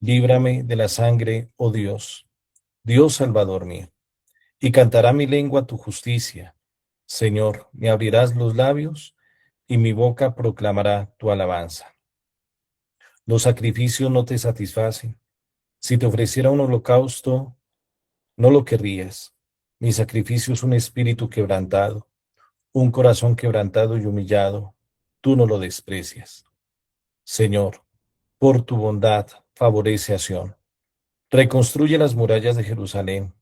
Líbrame de la sangre, oh Dios, Dios Salvador mío, y cantará mi lengua tu justicia. Señor, me abrirás los labios, y mi boca proclamará tu alabanza. Los sacrificios no te satisfacen. Si te ofreciera un holocausto, no lo querrías. Mi sacrificio es un espíritu quebrantado, un corazón quebrantado y humillado. Tú no lo desprecias. Señor, por tu bondad, favorece a Sión. Reconstruye las murallas de Jerusalén.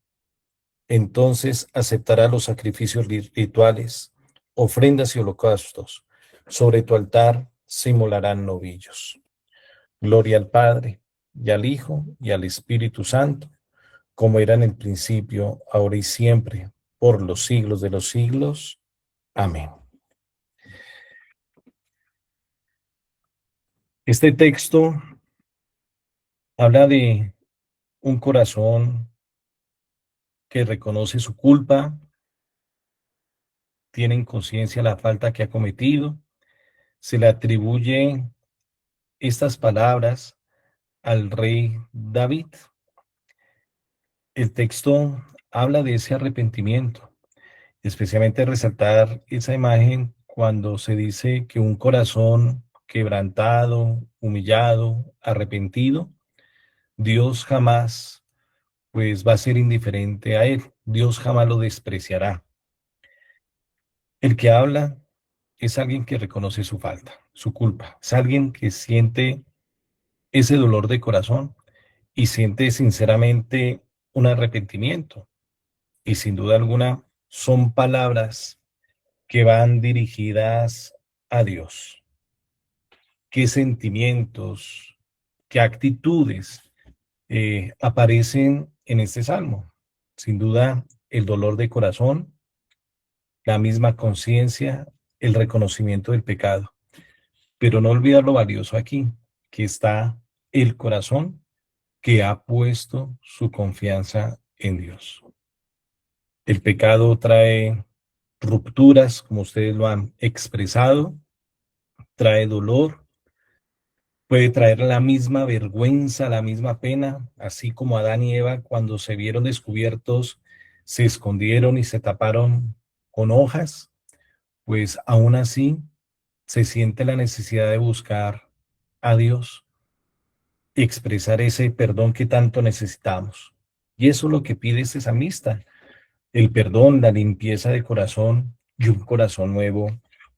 Entonces aceptará los sacrificios rituales, ofrendas y holocaustos. Sobre tu altar se inmolarán novillos. Gloria al Padre, y al Hijo, y al Espíritu Santo, como era en el principio, ahora y siempre, por los siglos de los siglos. Amén. Este texto habla de un corazón que reconoce su culpa, tiene en conciencia la falta que ha cometido, se le atribuye estas palabras al rey David. El texto habla de ese arrepentimiento, especialmente resaltar esa imagen cuando se dice que un corazón quebrantado, humillado, arrepentido, Dios jamás pues va a ser indiferente a él, Dios jamás lo despreciará. El que habla es alguien que reconoce su falta, su culpa, es alguien que siente ese dolor de corazón y siente sinceramente un arrepentimiento. Y sin duda alguna son palabras que van dirigidas a Dios. ¿Qué sentimientos, qué actitudes aparecen en este salmo? Sin duda, el dolor de corazón, la misma conciencia, el reconocimiento del pecado. Pero no olvidar lo valioso aquí, que está el corazón que ha puesto su confianza en Dios. El pecado trae rupturas, como ustedes lo han expresado, trae dolor, puede traer la misma vergüenza, la misma pena, así como Adán y Eva cuando se vieron descubiertos, se escondieron y se taparon con hojas, pues aún así se siente la necesidad de buscar a Dios y expresar ese perdón que tanto necesitamos. Y eso es lo que pide este salmista, el perdón, la limpieza de corazón y un corazón nuevo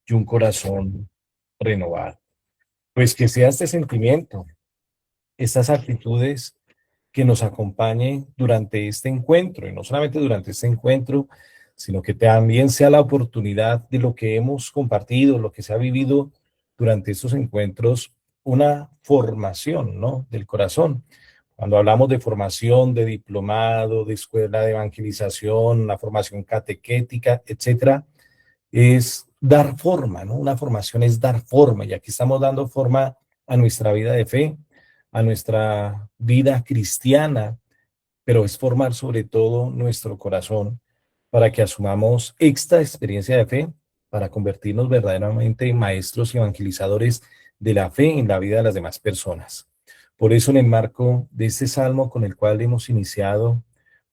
y un corazón renovado. Pues que sea este sentimiento, estas actitudes que nos acompañen durante este encuentro, y no solamente durante este encuentro, sino que también sea la oportunidad de lo que hemos compartido, lo que se ha vivido durante estos encuentros, una formación, ¿no?, del corazón. Cuando hablamos de formación, de diplomado, de escuela de evangelización, una formación catequética, etcétera, es dar forma, ¿no? Una formación es dar forma, y aquí estamos dando forma a nuestra vida de fe, a nuestra vida cristiana, pero es formar sobre todo nuestro corazón para que asumamos esta experiencia de fe, para convertirnos verdaderamente en maestros y evangelizadores de la fe en la vida de las demás personas. Por eso, en el marco de este salmo con el cual hemos iniciado,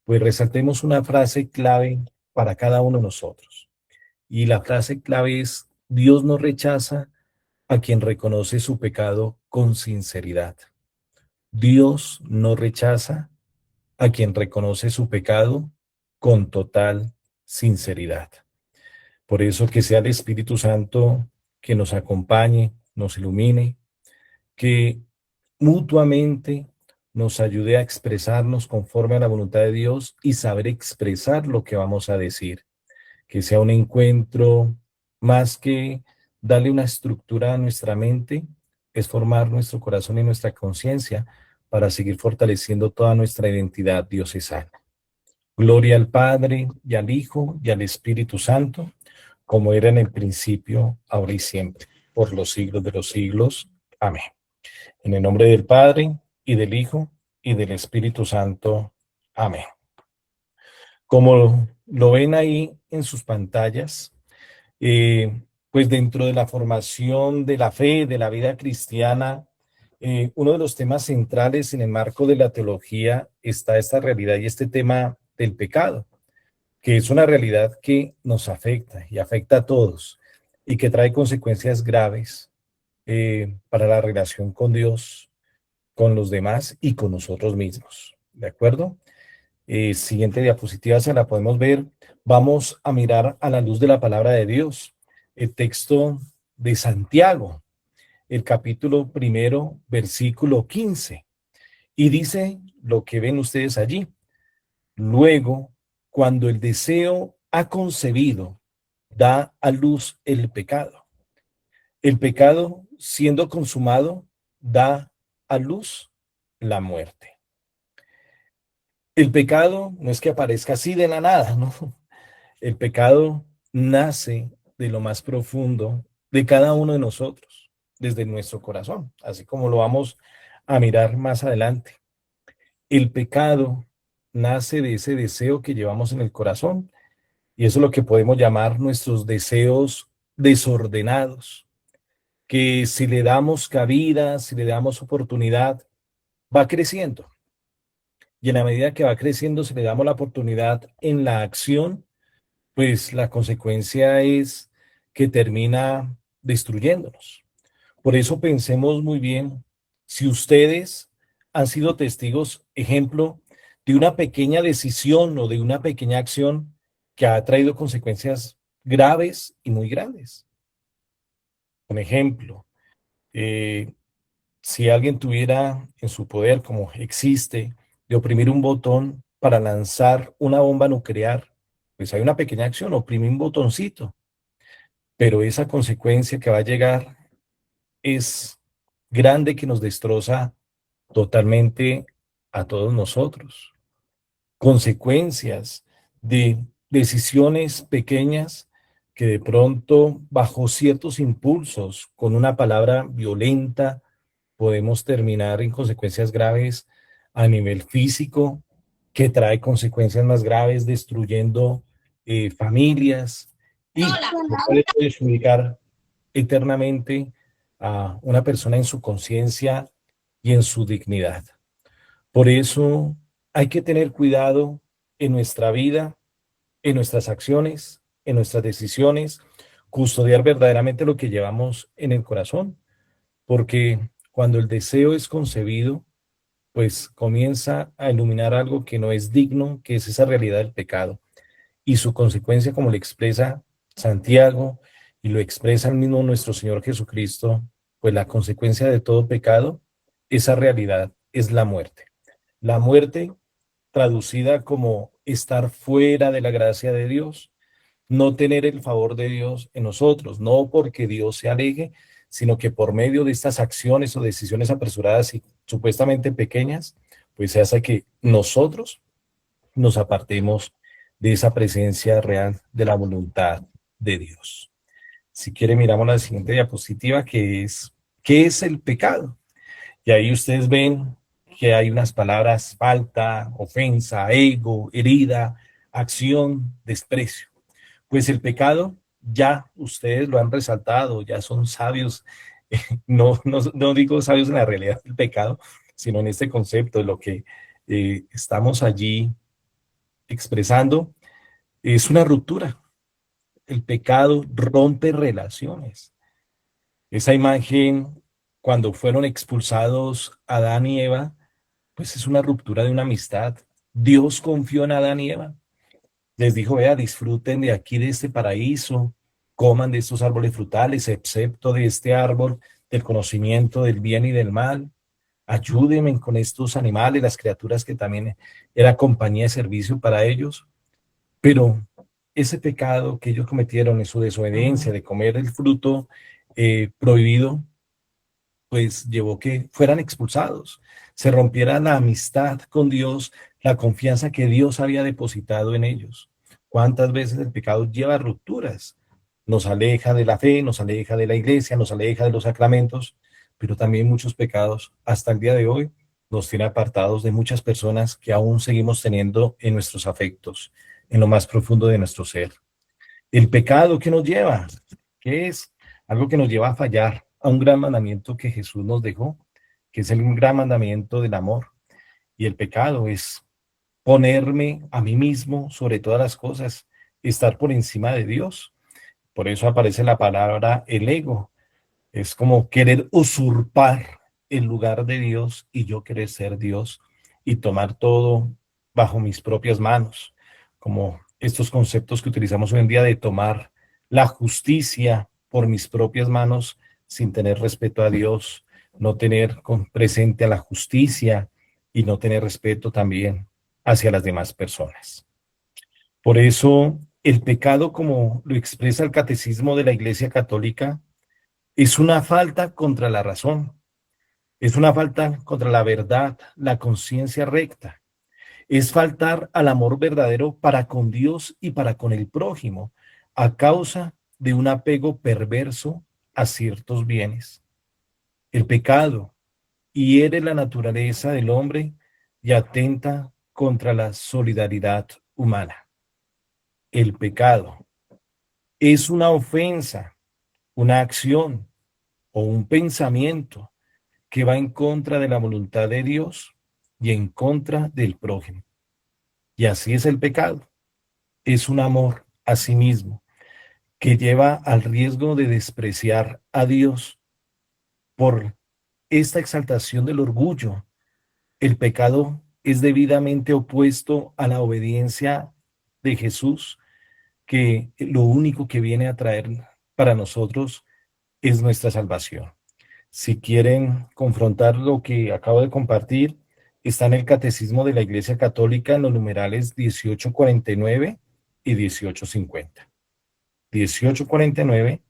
pues resaltemos una frase clave para cada uno de nosotros. Y la frase clave es: Dios no rechaza a quien reconoce su pecado con sinceridad. Dios no rechaza a quien reconoce su pecado con total sinceridad. Por eso que sea el Espíritu Santo que nos acompañe, nos ilumine, que mutuamente nos ayude a expresarnos conforme a la voluntad de Dios y saber expresar lo que vamos a decir. Que sea un encuentro más que darle una estructura a nuestra mente, es formar nuestro corazón y nuestra conciencia para seguir fortaleciendo toda nuestra identidad diocesana. Gloria al Padre, y al Hijo, y al Espíritu Santo, como era en el principio, ahora y siempre, por los siglos de los siglos. Amén. En el nombre del Padre, y del Hijo, y del Espíritu Santo. Amén. Como lo ven ahí en sus pantallas, pues dentro de la formación de la fe, de la vida cristiana, uno de los temas centrales en el marco de la teología está esta realidad y este tema del pecado, que es una realidad que nos afecta y afecta a todos y que trae consecuencias graves para la relación con Dios, con los demás y con nosotros mismos. ¿De acuerdo? Siguiente diapositiva se la podemos ver. Vamos a mirar a la luz de la palabra de Dios, el texto de Santiago, el capítulo primero, versículo 15. Y dice lo que ven ustedes allí. Luego, cuando el deseo ha concebido, da a luz el pecado. El pecado, siendo consumado, da a luz la muerte. El pecado no es que aparezca así de la nada, ¿no? El pecado nace de lo más profundo de cada uno de nosotros, desde nuestro corazón, así como lo vamos a mirar más adelante. El pecado nace de ese deseo que llevamos en el corazón y eso es lo que podemos llamar nuestros deseos desordenados, que si le damos cabida, si le damos oportunidad, va creciendo. Y en la medida que va creciendo, si le damos la oportunidad en la acción, pues la consecuencia es que termina destruyéndonos. Por eso pensemos muy bien, si ustedes han sido testigos, ejemplo, de una pequeña decisión o de una pequeña acción que ha traído consecuencias graves y muy grandes. Un ejemplo, eh, si alguien tuviera en su poder, como existe, de oprimir un botón para lanzar una bomba nuclear, pues hay una pequeña acción, oprime un botoncito, pero esa consecuencia que va a llegar es grande que nos destroza totalmente a todos nosotros. Consecuencias de decisiones pequeñas que de pronto, bajo ciertos impulsos, con una palabra violenta, podemos terminar en consecuencias graves a nivel físico, que trae consecuencias más graves, destruyendo familias y puede perjudicar eternamente a una persona en su conciencia y en su dignidad. Por eso hay que tener cuidado en nuestra vida, en nuestras acciones, en nuestras decisiones, custodiar verdaderamente lo que llevamos en el corazón, porque cuando el deseo es concebido, pues comienza a iluminar algo que no es digno, que es esa realidad del pecado. Y su consecuencia, como lo expresa Santiago y lo expresa el mismo nuestro Señor Jesucristo, pues la consecuencia de todo pecado, esa realidad es la muerte. La muerte traducida como estar fuera de la gracia de Dios, no tener el favor de Dios en nosotros, no porque Dios se aleje, sino que por medio de estas acciones o decisiones apresuradas y supuestamente pequeñas, pues se hace que nosotros nos apartemos de esa presencia real de la voluntad de Dios. Si quiere, miramos la siguiente diapositiva, que es, ¿qué es el pecado? Y ahí ustedes ven que hay unas palabras: falta, ofensa, ego, herida, acción, desprecio. Pues el pecado, ya ustedes lo han resaltado, ya son sabios, no digo sabios en la realidad del pecado, sino en este concepto de lo que estamos allí expresando, es una ruptura. El pecado rompe relaciones. Esa imagen, cuando fueron expulsados Adán y Eva, pues es una ruptura de una amistad. Dios confió en Adán y Eva. Les dijo, vea, disfruten de aquí, de este paraíso, coman de estos árboles frutales, excepto de este árbol del conocimiento del bien y del mal. Ayúdenme con estos animales, las criaturas que también era compañía de servicio para ellos. Pero ese pecado que ellos cometieron en su desobediencia de comer el fruto prohibido, pues llevó que fueran expulsados, se rompiera la amistad con Dios, la confianza que Dios había depositado en ellos. ¿Cuántas veces el pecado lleva rupturas? Nos aleja de la fe, nos aleja de la iglesia, nos aleja de los sacramentos, pero también muchos pecados hasta el día de hoy nos tiene apartados de muchas personas que aún seguimos teniendo en nuestros afectos, en lo más profundo de nuestro ser. El pecado que nos lleva, ¿qué es? Algo que nos lleva a fallar a un gran mandamiento que Jesús nos dejó, que es el gran mandamiento del amor. Y el pecado es ponerme a mí mismo sobre todas las cosas, estar por encima de Dios. Por eso aparece la palabra el ego. Es como querer usurpar el lugar de Dios y yo querer ser Dios y tomar todo bajo mis propias manos, como estos conceptos que utilizamos hoy en día de tomar la justicia por mis propias manos sin tener respeto a Dios, no tener presente a la justicia y no tener respeto también hacia las demás personas. Por eso, el pecado, como lo expresa el Catecismo de la Iglesia Católica, es una falta contra la razón, es una falta contra la verdad, la conciencia recta. Es faltar al amor verdadero para con Dios y para con el prójimo, a causa de un apego perverso a ciertos bienes. El pecado hiere la naturaleza del hombre y atenta contra la solidaridad humana. El pecado es una ofensa, una acción o un pensamiento que va en contra de la voluntad de Dios y en contra del prójimo. Y así es el pecado. Es un amor a sí mismo que lleva al riesgo de despreciar a Dios por esta exaltación del orgullo. El pecado es debidamente opuesto a la obediencia de Jesús, que lo único que viene a traer para nosotros es nuestra salvación. Si quieren confrontar lo que acabo de compartir, está en el Catecismo de la Iglesia Católica en los numerales 1849 y 1850. 1849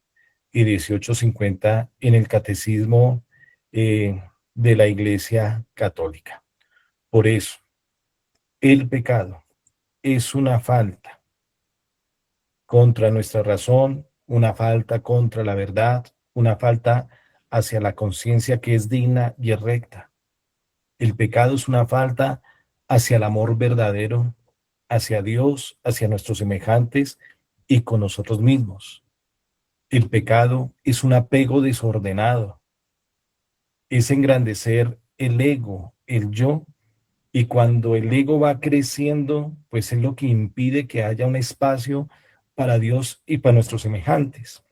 y 1850 en el Catecismo de la Iglesia Católica. Por eso, el pecado es una falta contra nuestra razón, una falta contra la verdad, una falta hacia la conciencia que es digna y es recta. El pecado es una falta hacia el amor verdadero, hacia Dios, hacia nuestros semejantes y con nosotros mismos. El pecado es un apego desordenado, es engrandecer el ego, el yo, y cuando el ego va creciendo, pues es lo que impide que haya un espacio para Dios y para nuestros semejantes.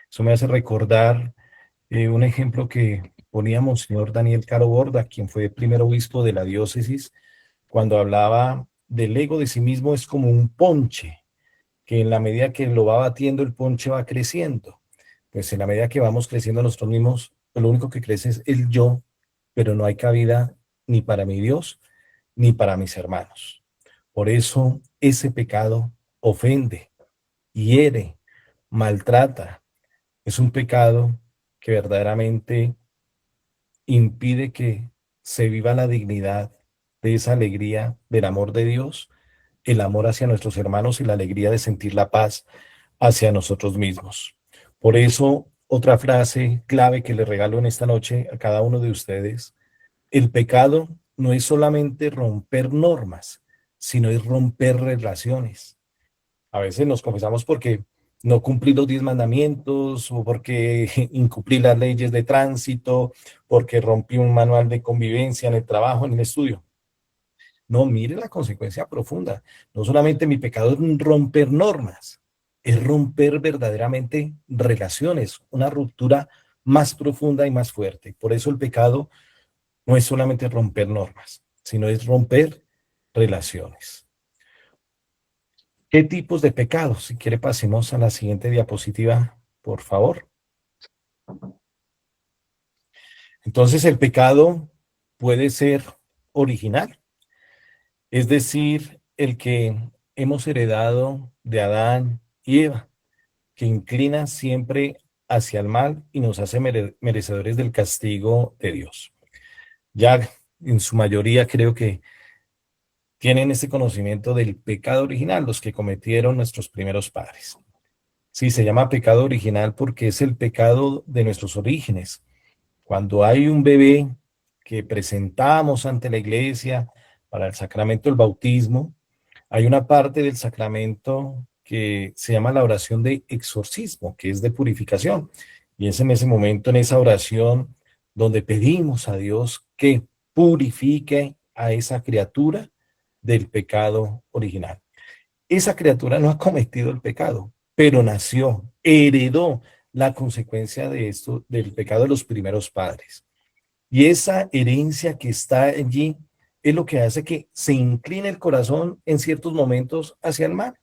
Eso me hace recordar un ejemplo que ponía Monseñor Daniel Caro Borda, quien fue el primer obispo de la diócesis, cuando hablaba del ego de sí mismo es como un ponche, que en la medida que lo va batiendo, el ponche va creciendo. Pues en la medida que vamos creciendo nosotros mismos, pues lo único que crece es el yo, pero no hay cabida ni para mi Dios, ni para mis hermanos. Por eso ese pecado ofende, hiere, maltrata. Es un pecado que verdaderamente impide que se viva la dignidad de esa alegría del amor de Dios, el amor hacia nuestros hermanos y la alegría de sentir la paz hacia nosotros mismos. Por eso, otra frase clave que le regalo en esta noche a cada uno de ustedes: el pecado no es solamente romper normas, sino es romper relaciones. A veces nos confesamos porque no cumplí los 10 mandamientos o porque incumplí las leyes de tránsito, porque rompí un manual de convivencia en el trabajo, en el estudio. No, mire la consecuencia profunda. No solamente mi pecado es romper normas, es romper verdaderamente relaciones, una ruptura más profunda y más fuerte. Por eso el pecado no es solamente romper normas, sino es romper relaciones. ¿Qué tipos de pecados? Si quiere, pasemos a la siguiente diapositiva, por favor. Entonces, el pecado puede ser original, es decir, el que hemos heredado de Adán y Eva, que inclina siempre hacia el mal y nos hace merecedores del castigo de Dios. Ya en su mayoría creo que tienen este conocimiento del pecado original, los que cometieron nuestros primeros padres. Sí, se llama pecado original porque es el pecado de nuestros orígenes. Cuando hay un bebé que presentamos ante la iglesia para el sacramento del bautismo, hay una parte del sacramento que se llama la oración de exorcismo, que es de purificación. Y es en ese momento, en esa oración, donde pedimos a Dios que purifique a esa criatura del pecado original. Esa criatura no ha cometido el pecado, pero nació, heredó la consecuencia de esto, del pecado de los primeros padres. Y esa herencia que está allí es lo que hace que se incline el corazón en ciertos momentos hacia el mal.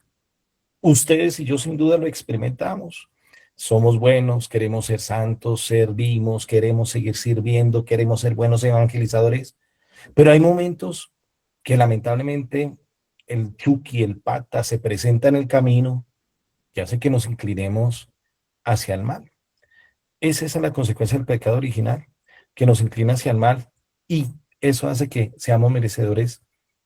Ustedes y yo sin duda lo experimentamos. Somos buenos, queremos ser santos, servimos, queremos seguir sirviendo, queremos ser buenos evangelizadores, pero hay momentos que lamentablemente el Chucky, el pata, se presenta en el camino que hace que nos inclinemos hacia el mal. Esa es la consecuencia del pecado original, que nos inclina hacia el mal y eso hace que seamos merecedores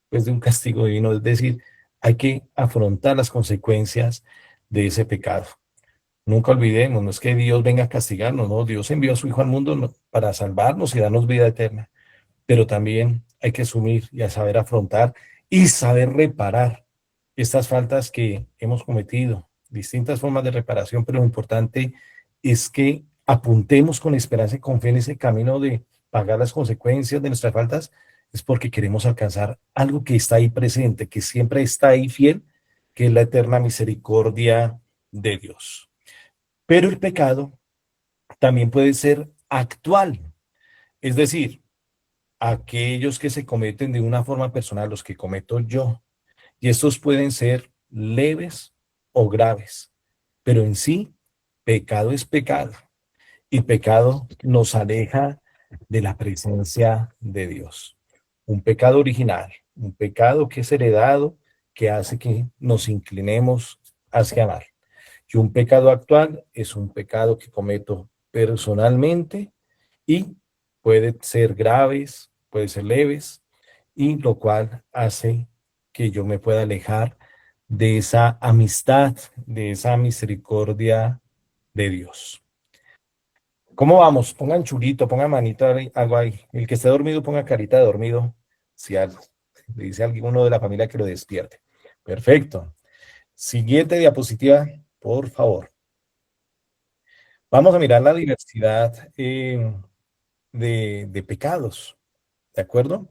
pues, de un castigo divino. Es decir, hay que afrontar las consecuencias de ese pecado. Nunca olvidemos, no es que Dios venga a castigarnos, no, Dios envió a su Hijo al mundo para salvarnos y darnos vida eterna, pero también hay que asumir y a saber afrontar y saber reparar estas faltas que hemos cometido, distintas formas de reparación, pero lo importante es que apuntemos con esperanza y con fe en ese camino de pagar las consecuencias de nuestras faltas, es porque queremos alcanzar algo que está ahí presente, que siempre está ahí fiel, que es la eterna misericordia de Dios. Pero el pecado también puede ser actual, es decir, aquellos que se cometen de una forma personal, los que cometo yo, y estos pueden ser leves o graves, pero en sí, pecado es pecado, y pecado nos aleja de la presencia de Dios. Un pecado original, un pecado que es heredado, que hace que nos inclinemos hacia mal. Y un pecado actual es un pecado que cometo personalmente y puede ser graves, puede ser leves, y lo cual hace que yo me pueda alejar de esa amistad, de esa misericordia de Dios. ¿Cómo vamos? Pongan chulito, pongan manito, algo ahí. El que esté dormido, ponga carita de dormido, si algo. Le dice a alguno de la familia que lo despierte. Perfecto. Siguiente diapositiva, por favor. Vamos a mirar la diversidad de pecados, ¿de acuerdo?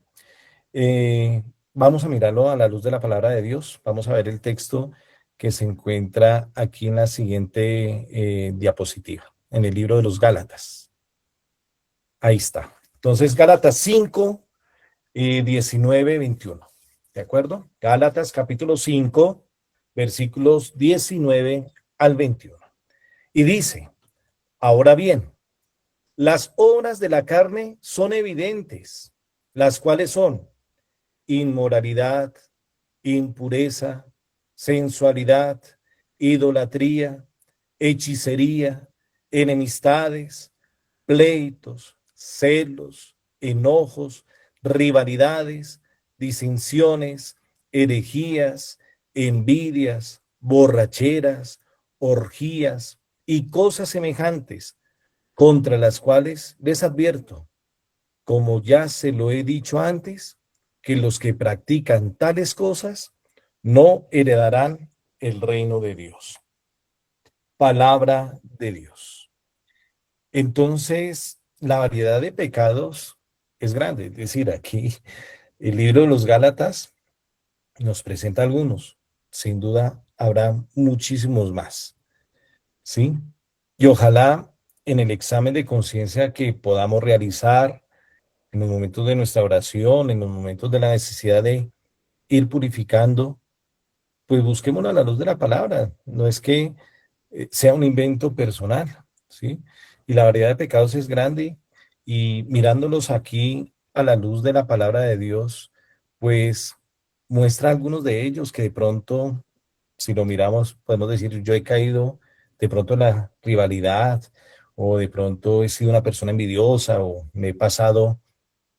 Vamos a mirarlo a la luz de la palabra de Dios. Vamos a ver el texto que se encuentra aquí en la siguiente diapositiva, en el libro de los Gálatas. Ahí está. Entonces, Gálatas 5, 19, 21. ¿De acuerdo? Gálatas capítulo 5, versículos 19 al 21. Y dice, ahora bien, las obras de la carne son evidentes, las cuales son inmoralidad, impureza, sensualidad, idolatría, hechicería, enemistades, pleitos, celos, enojos, rivalidades, disensiones, herejías, envidias, borracheras, orgías y cosas semejantes, contra las cuales les advierto, como ya se lo he dicho antes, que los que practican tales cosas no heredarán el reino de Dios. Palabra de Dios. Entonces, la variedad de pecados es grande. Es decir, aquí el libro de los Gálatas nos presenta algunos. Sin duda, habrá muchísimos más. ¿Sí? Y ojalá en el examen de conciencia que podamos realizar en los momentos de nuestra oración, en los momentos de la necesidad de ir purificando, pues busquémoslo a la luz de la palabra. No es que sea un invento personal, ¿sí? Y la variedad de pecados es grande y mirándolos aquí a la luz de la palabra de Dios, pues muestra algunos de ellos que de pronto, si lo miramos, podemos decir, yo he caído de pronto en la rivalidad o de pronto he sido una persona envidiosa o me he pasado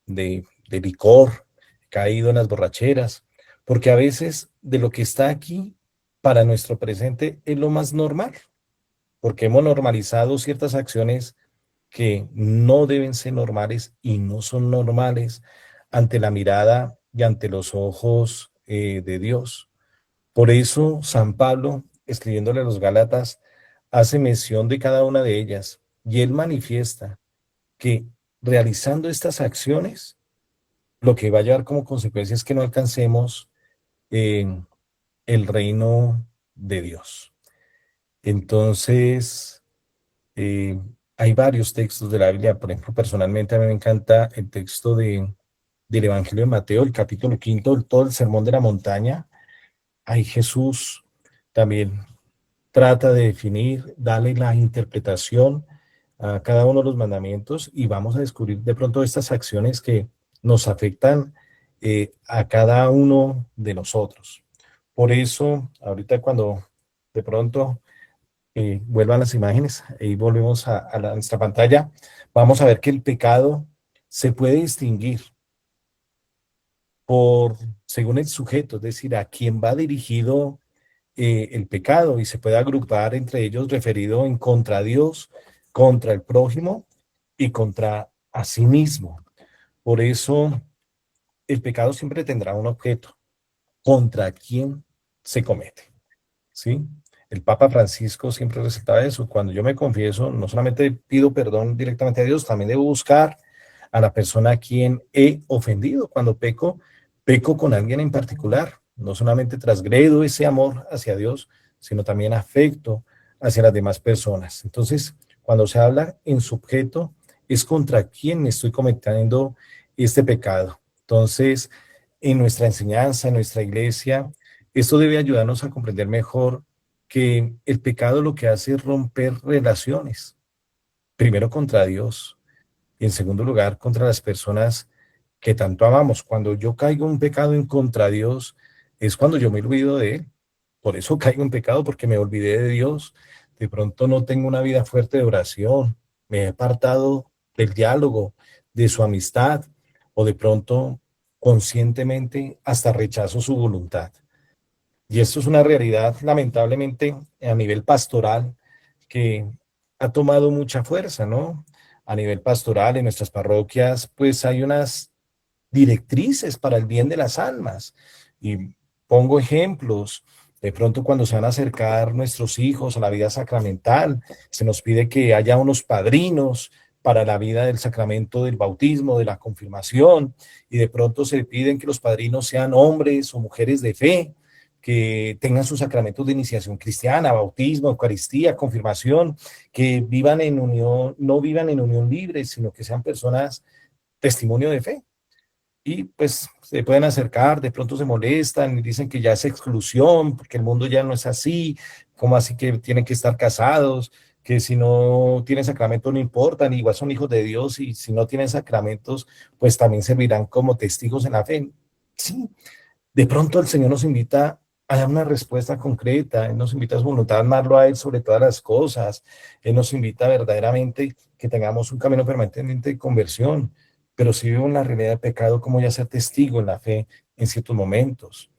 de licor, caído en las borracheras, porque a veces de lo que está aquí para nuestro presente es lo más normal, porque hemos normalizado ciertas acciones que no deben ser normales y no son normales ante la mirada y ante los ojos de Dios. Por eso San Pablo, escribiéndole a los Gálatas, hace mención de cada una de ellas y él manifiesta que realizando estas acciones, lo que va a llevar como consecuencia es que no alcancemos eh, el reino de Dios. Entonces, eh, hay varios textos de la Biblia. Por ejemplo, personalmente a mí me encanta el texto del Evangelio de Mateo, el capítulo quinto, todo el sermón de la montaña. Ahí Jesús también trata de definir, darle la interpretación a cada uno de los mandamientos y vamos a descubrir de pronto estas acciones que nos afectan a cada uno de nosotros. Por eso, ahorita cuando de pronto vuelvan las imágenes y volvemos a nuestra pantalla, vamos a ver que el pecado se puede distinguir por, según el sujeto, es decir, a quién va dirigido el pecado y se puede agrupar entre ellos referido en contra Dios, contra el prójimo y contra a sí mismo. Por eso el pecado siempre tendrá un objeto, contra quién se comete, ¿sí? El Papa Francisco siempre recetaba eso. Cuando yo me confieso, no solamente pido perdón directamente a Dios, también debo buscar a la persona a quien he ofendido. Cuando peco, peco con alguien en particular. No solamente transgredo ese amor hacia Dios, sino también afecto hacia las demás personas. Entonces, cuando se habla en sujeto, es contra quién estoy cometiendo este pecado. Entonces, en nuestra enseñanza, en nuestra iglesia, esto debe ayudarnos a comprender mejor que el pecado lo que hace es romper relaciones, primero contra Dios y en segundo lugar contra las personas que tanto amamos. Cuando yo caigo en un pecado en contra de Dios, es cuando yo me olvido de Él. Por eso caigo en pecado, porque me olvidé de Dios. De pronto no tengo una vida fuerte de oración, me he apartado del diálogo, de su amistad, o de pronto conscientemente hasta rechazo su voluntad. Y esto es una realidad, lamentablemente, a nivel pastoral, que ha tomado mucha fuerza, ¿no? A nivel pastoral, en nuestras parroquias, pues hay unas directrices para el bien de las almas. Y pongo ejemplos. De pronto, cuando se van a acercar nuestros hijos a la vida sacramental, se nos pide que haya unos padrinos para la vida del sacramento del bautismo, de la confirmación, y de pronto se piden que los padrinos sean hombres o mujeres de fe, que tengan sus sacramentos de iniciación cristiana, bautismo, Eucaristía, confirmación, que vivan en unión, no vivan en unión libre, sino que sean personas testimonio de fe y pues se pueden acercar, de pronto se molestan y dicen que ya es exclusión, porque el mundo ya no es así, como así que tienen que estar casados, que si no tienen sacramento no importan, igual son hijos de Dios y si no tienen sacramentos, pues también servirán como testigos en la fe. Sí, de pronto el Señor nos invita a dar una respuesta concreta, Él nos invita a su voluntad a amarlo a Él sobre todas las cosas, Él nos invita verdaderamente que tengamos un camino permanente de conversión, pero si vivo en la realidad del pecado, ¿cómo ya ser testigo en la fe en ciertos momentos?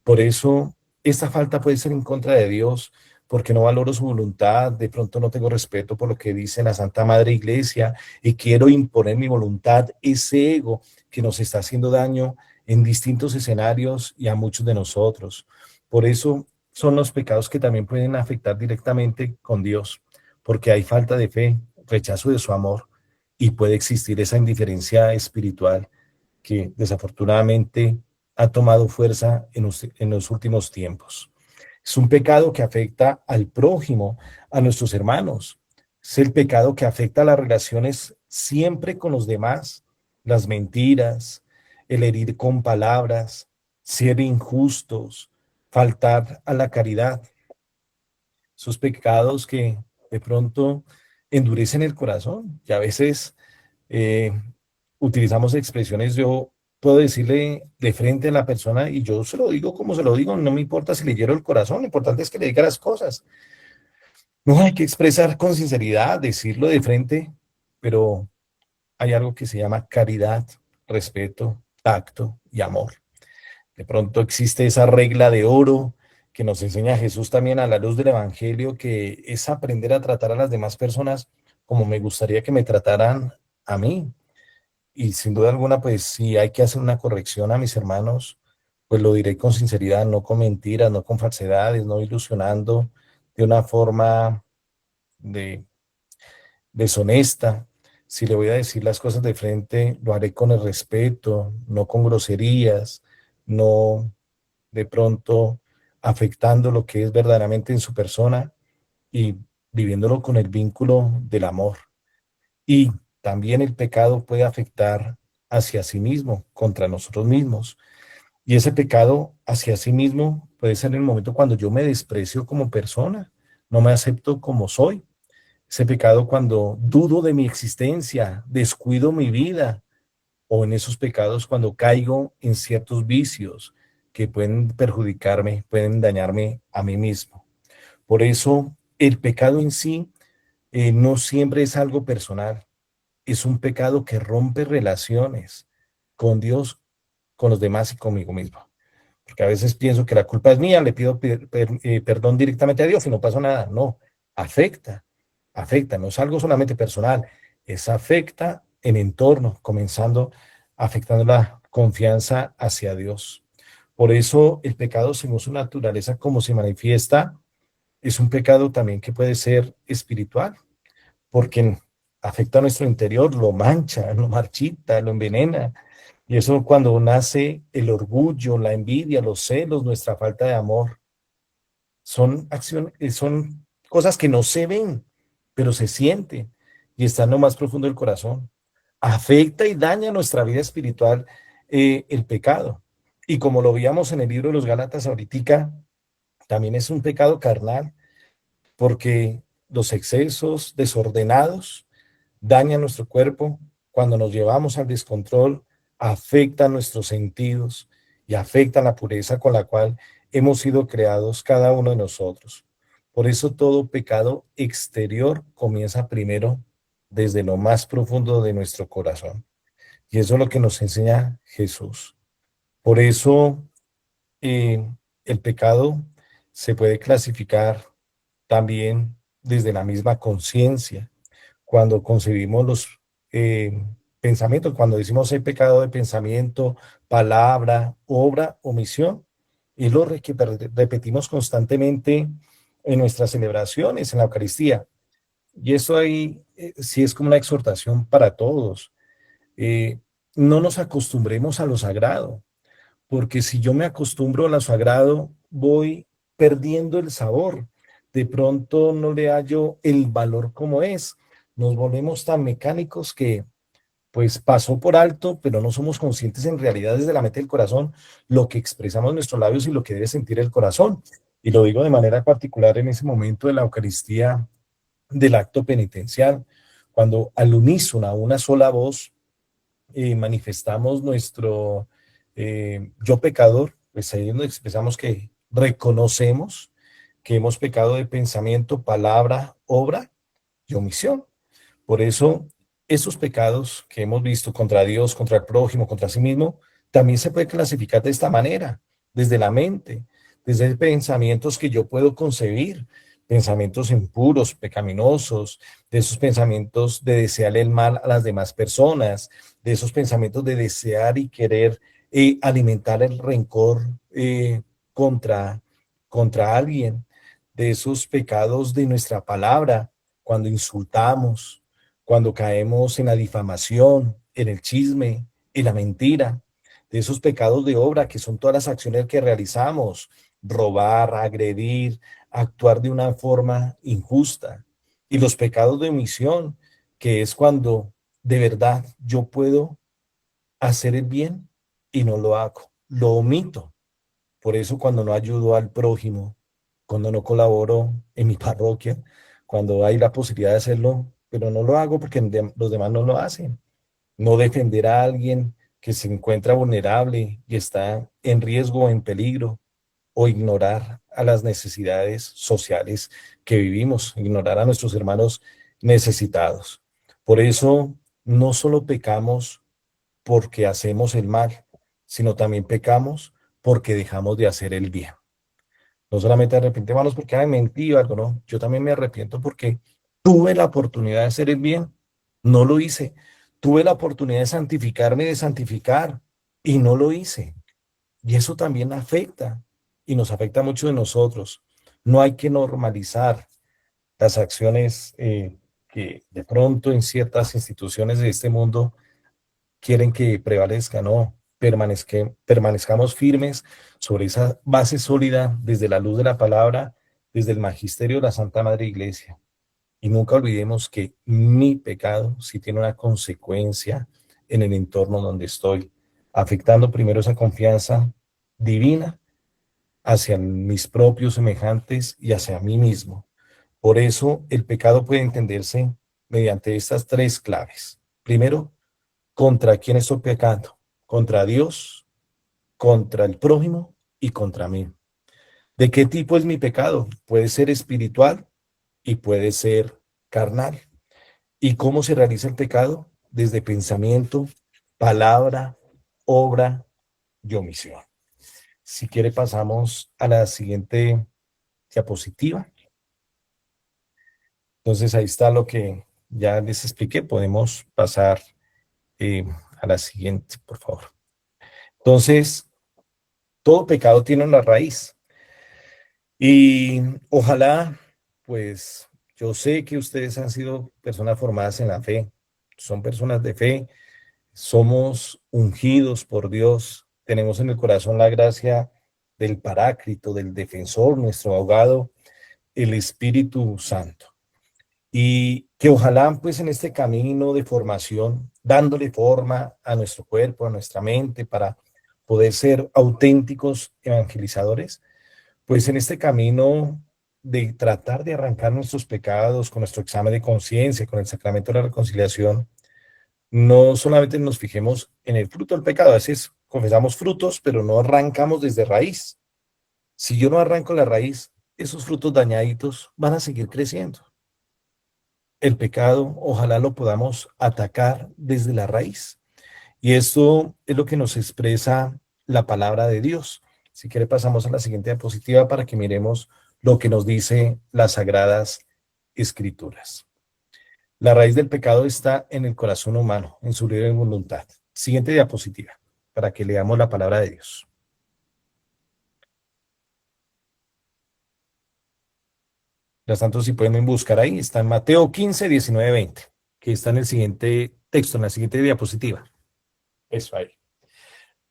Por eso, esta falta puede ser en contra de Dios, porque no valoro su voluntad, de pronto no tengo respeto por lo que dice la Santa Madre Iglesia y quiero imponer mi voluntad, ese ego que nos está haciendo daño en distintos escenarios y a muchos de nosotros. Por eso son los pecados que también pueden afectar directamente con Dios, porque hay falta de fe, rechazo de su amor y puede existir esa indiferencia espiritual que desafortunadamente ha tomado fuerza en los últimos tiempos. Es un pecado que afecta al prójimo, a nuestros hermanos. Es el pecado que afecta las relaciones siempre con los demás, las mentiras, el herir con palabras, ser injustos, faltar a la caridad. Esos pecados que de pronto endurecen el corazón y a veces eh, utilizamos expresiones, yo puedo decirle de frente a la persona y yo se lo digo como se lo digo, no me importa si le hiero el corazón, lo importante es que le diga las cosas. No hay que expresar con sinceridad, decirlo de frente, pero hay algo que se llama caridad, respeto, tacto y amor. De pronto existe esa regla de oro que nos enseña Jesús también a la luz del Evangelio, que es aprender a tratar a las demás personas como me gustaría que me trataran a mí. Y sin duda alguna, pues si hay que hacer una corrección a mis hermanos, pues lo diré con sinceridad, no con mentiras, no con falsedades, no ilusionando de una forma de, deshonesta, Si le voy a decir las cosas de frente, lo haré con el respeto, no con groserías, no de pronto afectando lo que es verdaderamente en su persona y viviéndolo con el vínculo del amor. Y también el pecado puede afectar hacia sí mismo, contra nosotros mismos. Y ese pecado hacia sí mismo puede ser en el momento cuando yo me desprecio como persona, no me acepto como soy. Ese pecado cuando dudo de mi existencia, descuido mi vida, o en esos pecados cuando caigo en ciertos vicios que pueden perjudicarme, pueden dañarme a mí mismo. Por eso el pecado en sí no siempre es algo personal, es un pecado que rompe relaciones con Dios, con los demás y conmigo mismo. Porque a veces pienso que la culpa es mía, le pido perdón directamente a Dios y no pasa nada. No, afecta, afecta, no es algo solamente personal, es afecta en entorno, comenzando afectando la confianza hacia Dios. Por eso el pecado, según su naturaleza, como se manifiesta, es un pecado también que puede ser espiritual, porque afecta a nuestro interior, lo mancha, lo marchita, lo envenena. Y eso cuando nace el orgullo, la envidia, los celos, nuestra falta de amor, son acciones, son cosas que no se ven, pero se sienten y están en lo más profundo del corazón. Afecta y daña nuestra vida espiritual el pecado. Y como lo veíamos en el libro de los Gálatas ahorita, también es un pecado carnal, porque los excesos desordenados daña nuestro cuerpo, cuando nos llevamos al descontrol, afecta nuestros sentidos y afecta la pureza con la cual hemos sido creados cada uno de nosotros. Por eso todo pecado exterior comienza primero desde lo más profundo de nuestro corazón. Y eso es lo que nos enseña Jesús. Por eso eh, el pecado se puede clasificar también desde la misma conciencia cuando concebimos los pensamientos, cuando decimos hay pecado de pensamiento, palabra, obra, omisión, y lo que repetimos constantemente en nuestras celebraciones, en la Eucaristía. Y eso ahí sí es como una exhortación para todos. Eh, no nos acostumbremos a lo sagrado, porque si yo me acostumbro a lo sagrado, voy perdiendo el sabor. De pronto no le hallo el valor como es. Nos volvemos tan mecánicos que pues pasó por alto, pero no somos conscientes en realidad desde la mente del corazón lo que expresamos en nuestros labios y lo que debe sentir el corazón. Y lo digo de manera particular en ese momento de la Eucaristía, del acto penitencial, cuando al unísono, a una sola voz, manifestamos nuestro yo pecador, pues ahí nos expresamos que reconocemos que hemos pecado de pensamiento, palabra, obra y omisión. Por eso, esos pecados que hemos visto contra Dios, contra el prójimo, contra sí mismo, también se puede clasificar de esta manera, desde la mente, desde pensamientos que yo puedo concebir, pensamientos impuros, pecaminosos, de esos pensamientos de desear el mal a las demás personas, de esos pensamientos de desear y querer alimentar el rencor contra, contra alguien, de esos pecados de nuestra palabra, cuando insultamos, cuando caemos en la difamación, en el chisme, en la mentira, de esos pecados de obra que son todas las acciones que realizamos, robar, agredir, actuar de una forma injusta, y los pecados de omisión, que es cuando de verdad yo puedo hacer el bien y no lo hago, lo omito. Por eso cuando no ayudo al prójimo, cuando no colaboro en mi parroquia, cuando hay la posibilidad de hacerlo, pero no lo hago porque los demás no lo hacen. No defender a alguien que se encuentra vulnerable y está en riesgo o en peligro, o ignorar a las necesidades sociales que vivimos, ignorar a nuestros hermanos necesitados. Por eso no solo pecamos porque hacemos el mal, sino también pecamos porque dejamos de hacer el bien. No solamente arrepentémonos porque mentí o algo, no. Yo también me arrepiento porque tuve la oportunidad de hacer el bien, no lo hice. Tuve la oportunidad de santificarme y de santificar y no lo hice. Y eso también afecta y nos afecta mucho de nosotros. No hay que normalizar las acciones que de pronto en ciertas instituciones de este mundo quieren que prevalezca, no, permanezcamos firmes sobre esa base sólida desde la luz de la palabra, desde el magisterio de la Santa Madre Iglesia. Y nunca olvidemos que mi pecado sí tiene una consecuencia en el entorno donde estoy, afectando primero esa confianza divina hacia mis propios semejantes y hacia mí mismo. Por eso el pecado puede entenderse mediante estas tres claves. Primero, ¿contra quién estoy pecando? Contra Dios, contra el prójimo y contra mí. ¿De qué tipo es mi pecado? Puede ser espiritual y puede ser carnal. ¿Y cómo se realiza el pecado? Desde pensamiento, palabra, obra y omisión. Si quiere pasamos a la siguiente diapositiva. Entonces ahí está lo que ya les expliqué. Podemos pasar eh, a la siguiente, por favor. Entonces, todo pecado tiene una raíz. Y ojalá, pues yo sé que ustedes han sido personas formadas en la fe, son personas de fe, somos ungidos por Dios, tenemos en el corazón la gracia del Paráclito, del Defensor, nuestro abogado, el Espíritu Santo. Y que ojalá pues en este camino de formación, dándole forma a nuestro cuerpo, a nuestra mente, para poder ser auténticos evangelizadores, pues en este camino de tratar de arrancar nuestros pecados con nuestro examen de conciencia, con el sacramento de la reconciliación, no solamente nos fijemos en el fruto del pecado, a veces confesamos frutos, pero no arrancamos desde raíz. Si yo no arranco la raíz, esos frutos dañaditos van a seguir creciendo. El pecado, ojalá lo podamos atacar desde la raíz. Y esto es lo que nos expresa la palabra de Dios. Si quiere, pasamos a la siguiente diapositiva para que miremos lo que nos dice las Sagradas Escrituras. La raíz del pecado está en el corazón humano, en su libre voluntad. Siguiente diapositiva, para que leamos la palabra de Dios. Mientras tanto, si pueden buscar ahí, está en Mateo 15, 19, 20, que está en el siguiente texto, en la siguiente diapositiva. Eso ahí.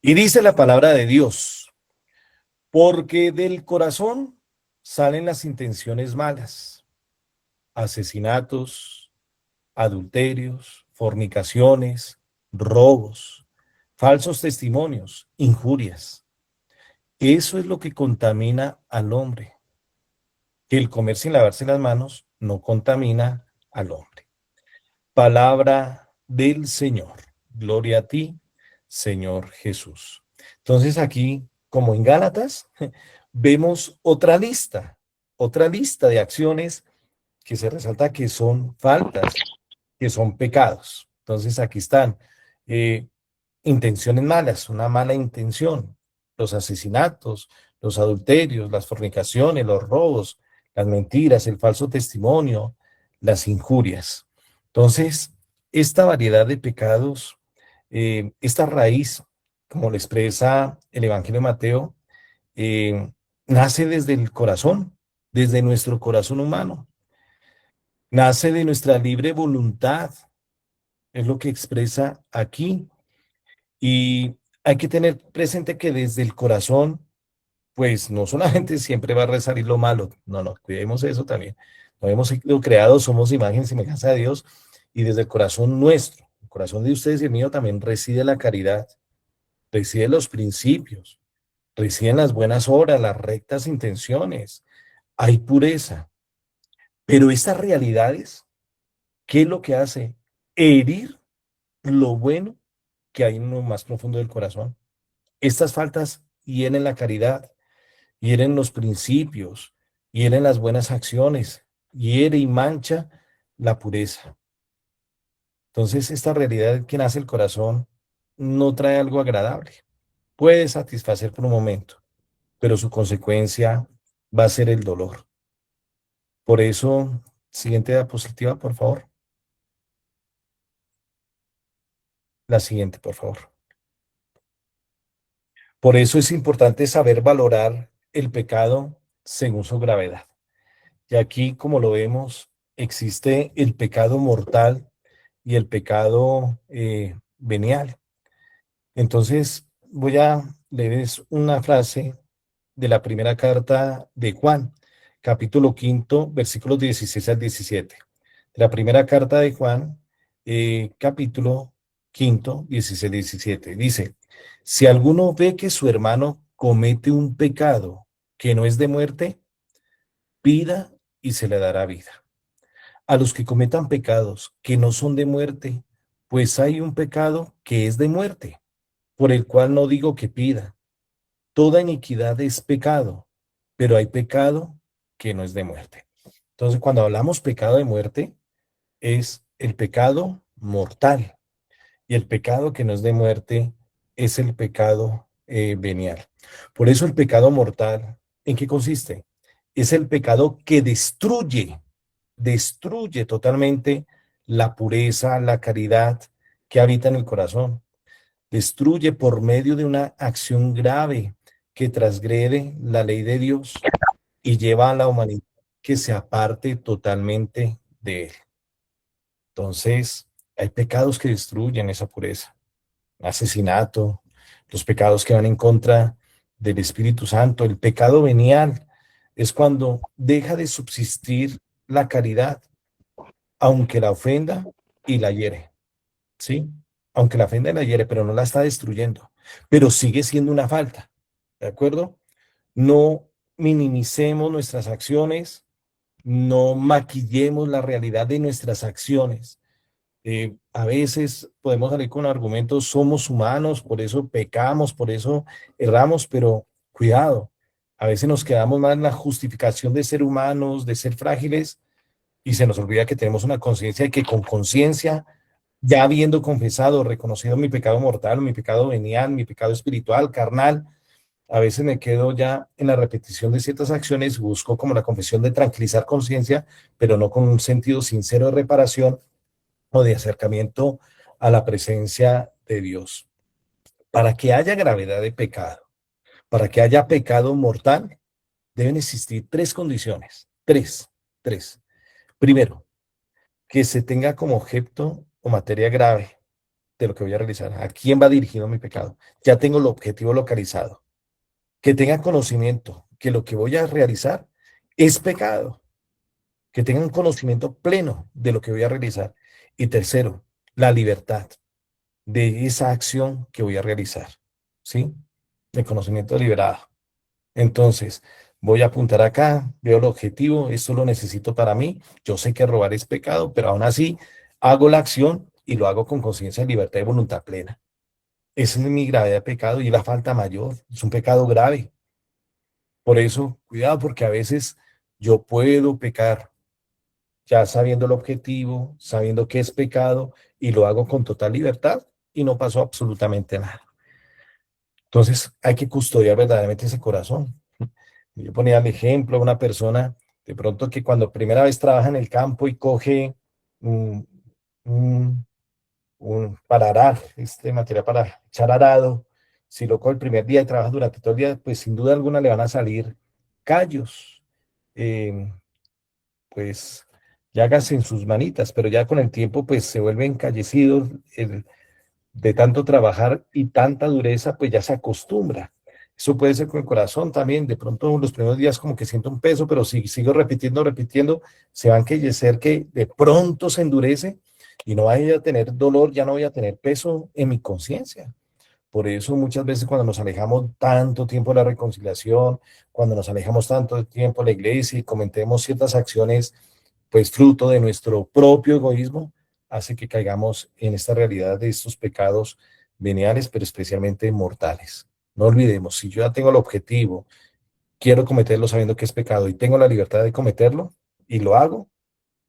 Y dice la palabra de Dios, porque del corazón salen las intenciones malas, asesinatos, adulterios, fornicaciones, robos, falsos testimonios, injurias. Eso es lo que contamina al hombre, que el comer sin lavarse las manos no contamina al hombre. Palabra del Señor. Gloria a ti, Señor Jesús. Entonces aquí, como en Gálatas, vemos otra lista de acciones que se resalta que son faltas, que son pecados. Entonces aquí están eh, intenciones malas, una mala intención, los asesinatos, los adulterios, las fornicaciones, los robos, las mentiras, el falso testimonio, las injurias. Entonces, esta variedad de pecados, esta raíz, como lo expresa el Evangelio de Mateo, eh, nace desde el corazón, desde nuestro corazón humano, nace de nuestra libre voluntad, es lo que expresa aquí. Y hay que tener presente que desde el corazón, pues no solamente siempre va a resalir lo malo, no, no, cuidemos eso también. No hemos sido creados, somos imagen y semejanza de Dios, y desde el corazón nuestro, el corazón de ustedes y el mío también reside la caridad, residen los principios, residen las buenas obras, las rectas intenciones, hay pureza. Pero estas realidades, ¿qué es lo que hace? Herir lo bueno que hay en lo más profundo del corazón. Estas faltas hieren la caridad, hieren los principios, hieren las buenas acciones, hiere y mancha la pureza. Entonces, esta realidad que nace el corazón no trae algo agradable. Puede satisfacer por un momento, pero su consecuencia va a ser el dolor. Por eso, siguiente diapositiva, por favor. La siguiente, por favor. Por eso es importante saber valorar el pecado según su gravedad. Y aquí, como lo vemos existe el pecado mortal y el pecado venial. Entonces, voy a leerles una frase de la primera carta de Juan, capítulo quinto, versículos 16 al 17. La primera carta de Juan, capítulo quinto, 16 al 17. Dice, si alguno ve que su hermano comete un pecado que no es de muerte, pida y se le dará vida. A los que cometan pecados que no son de muerte, pues hay un pecado que es de muerte, por el cual no digo que pida. Toda iniquidad es pecado, pero hay pecado que no es de muerte. Entonces, cuando hablamos pecado de muerte, es el pecado mortal, y el pecado que no es de muerte es el pecado venial. Por eso el pecado mortal, ¿en qué consiste? Es el pecado que destruye totalmente la pureza, la caridad que habita en el corazón. Destruye por medio de una acción grave que transgrede la ley de Dios y lleva a la humanidad que se aparte totalmente de él. Entonces, hay pecados que destruyen esa pureza. Asesinato, los pecados que van en contra del Espíritu Santo, el pecado venial es cuando deja de subsistir la caridad, aunque la ofenda y la hiere, ¿sí? Aunque la ofenda y la hiere, pero no la está destruyendo, pero sigue siendo una falta, ¿de acuerdo? No minimicemos nuestras acciones, no maquillemos la realidad de nuestras acciones. A veces podemos salir con argumentos, somos humanos, por eso pecamos, por eso erramos, pero cuidado, a veces nos quedamos más en la justificación de ser humanos, de ser frágiles, y se nos olvida que tenemos una conciencia y que con conciencia, ya habiendo confesado, reconocido mi pecado mortal, mi pecado venial, mi pecado espiritual, carnal, a veces me quedo ya en la repetición de ciertas acciones, busco como la confesión de tranquilizar conciencia, pero no con un sentido sincero de reparación o de acercamiento a la presencia de Dios. Para que haya gravedad de pecado, para que haya pecado mortal, deben existir tres condiciones. Tres. Primero, que se tenga como objeto o materia grave de lo que voy a realizar. ¿A quién va dirigido mi pecado? Ya tengo el objetivo localizado. Que tenga conocimiento que lo que voy a realizar es pecado. Que tenga un conocimiento pleno de lo que voy a realizar. Y tercero, la libertad de esa acción que voy a realizar, ¿sí? El conocimiento liberado. Entonces, voy a apuntar acá, veo el objetivo, esto lo necesito para mí, yo sé que robar es pecado, pero aún así hago la acción y lo hago con conciencia, libertad y voluntad plena. Esa es mi gravedad de pecado y la falta mayor, es un pecado grave. Por eso, cuidado, porque a veces yo puedo pecar ya sabiendo el objetivo, sabiendo que es pecado y lo hago con total libertad y no pasó absolutamente nada. Entonces hay que custodiar verdaderamente ese corazón. Yo ponía el ejemplo de una persona de pronto que cuando primera vez trabaja en el campo y coge un, un, para arar, este material para echar arado, si lo coge el primer día y trabaja durante todo el día, pues sin duda alguna le van a salir callos, eh, pues llagas en sus manitas, pero ya con el tiempo pues se vuelve encallecido, de tanto trabajar y tanta dureza, pues ya se acostumbra. Eso puede ser con el corazón también. De pronto, los primeros días como que siento un peso, pero si sigo repitiendo, se va a encajecer que de pronto se endurece y no vaya a tener dolor, ya no voy a tener peso en mi conciencia. Por eso muchas veces cuando nos alejamos tanto tiempo de la reconciliación, cuando nos alejamos tanto tiempo de la iglesia y cometemos ciertas acciones, pues fruto de nuestro propio egoísmo, hace que caigamos en esta realidad de estos pecados veniales, pero especialmente mortales. No olvidemos, si yo ya tengo el objetivo, quiero cometerlo sabiendo que es pecado y tengo la libertad de cometerlo y lo hago,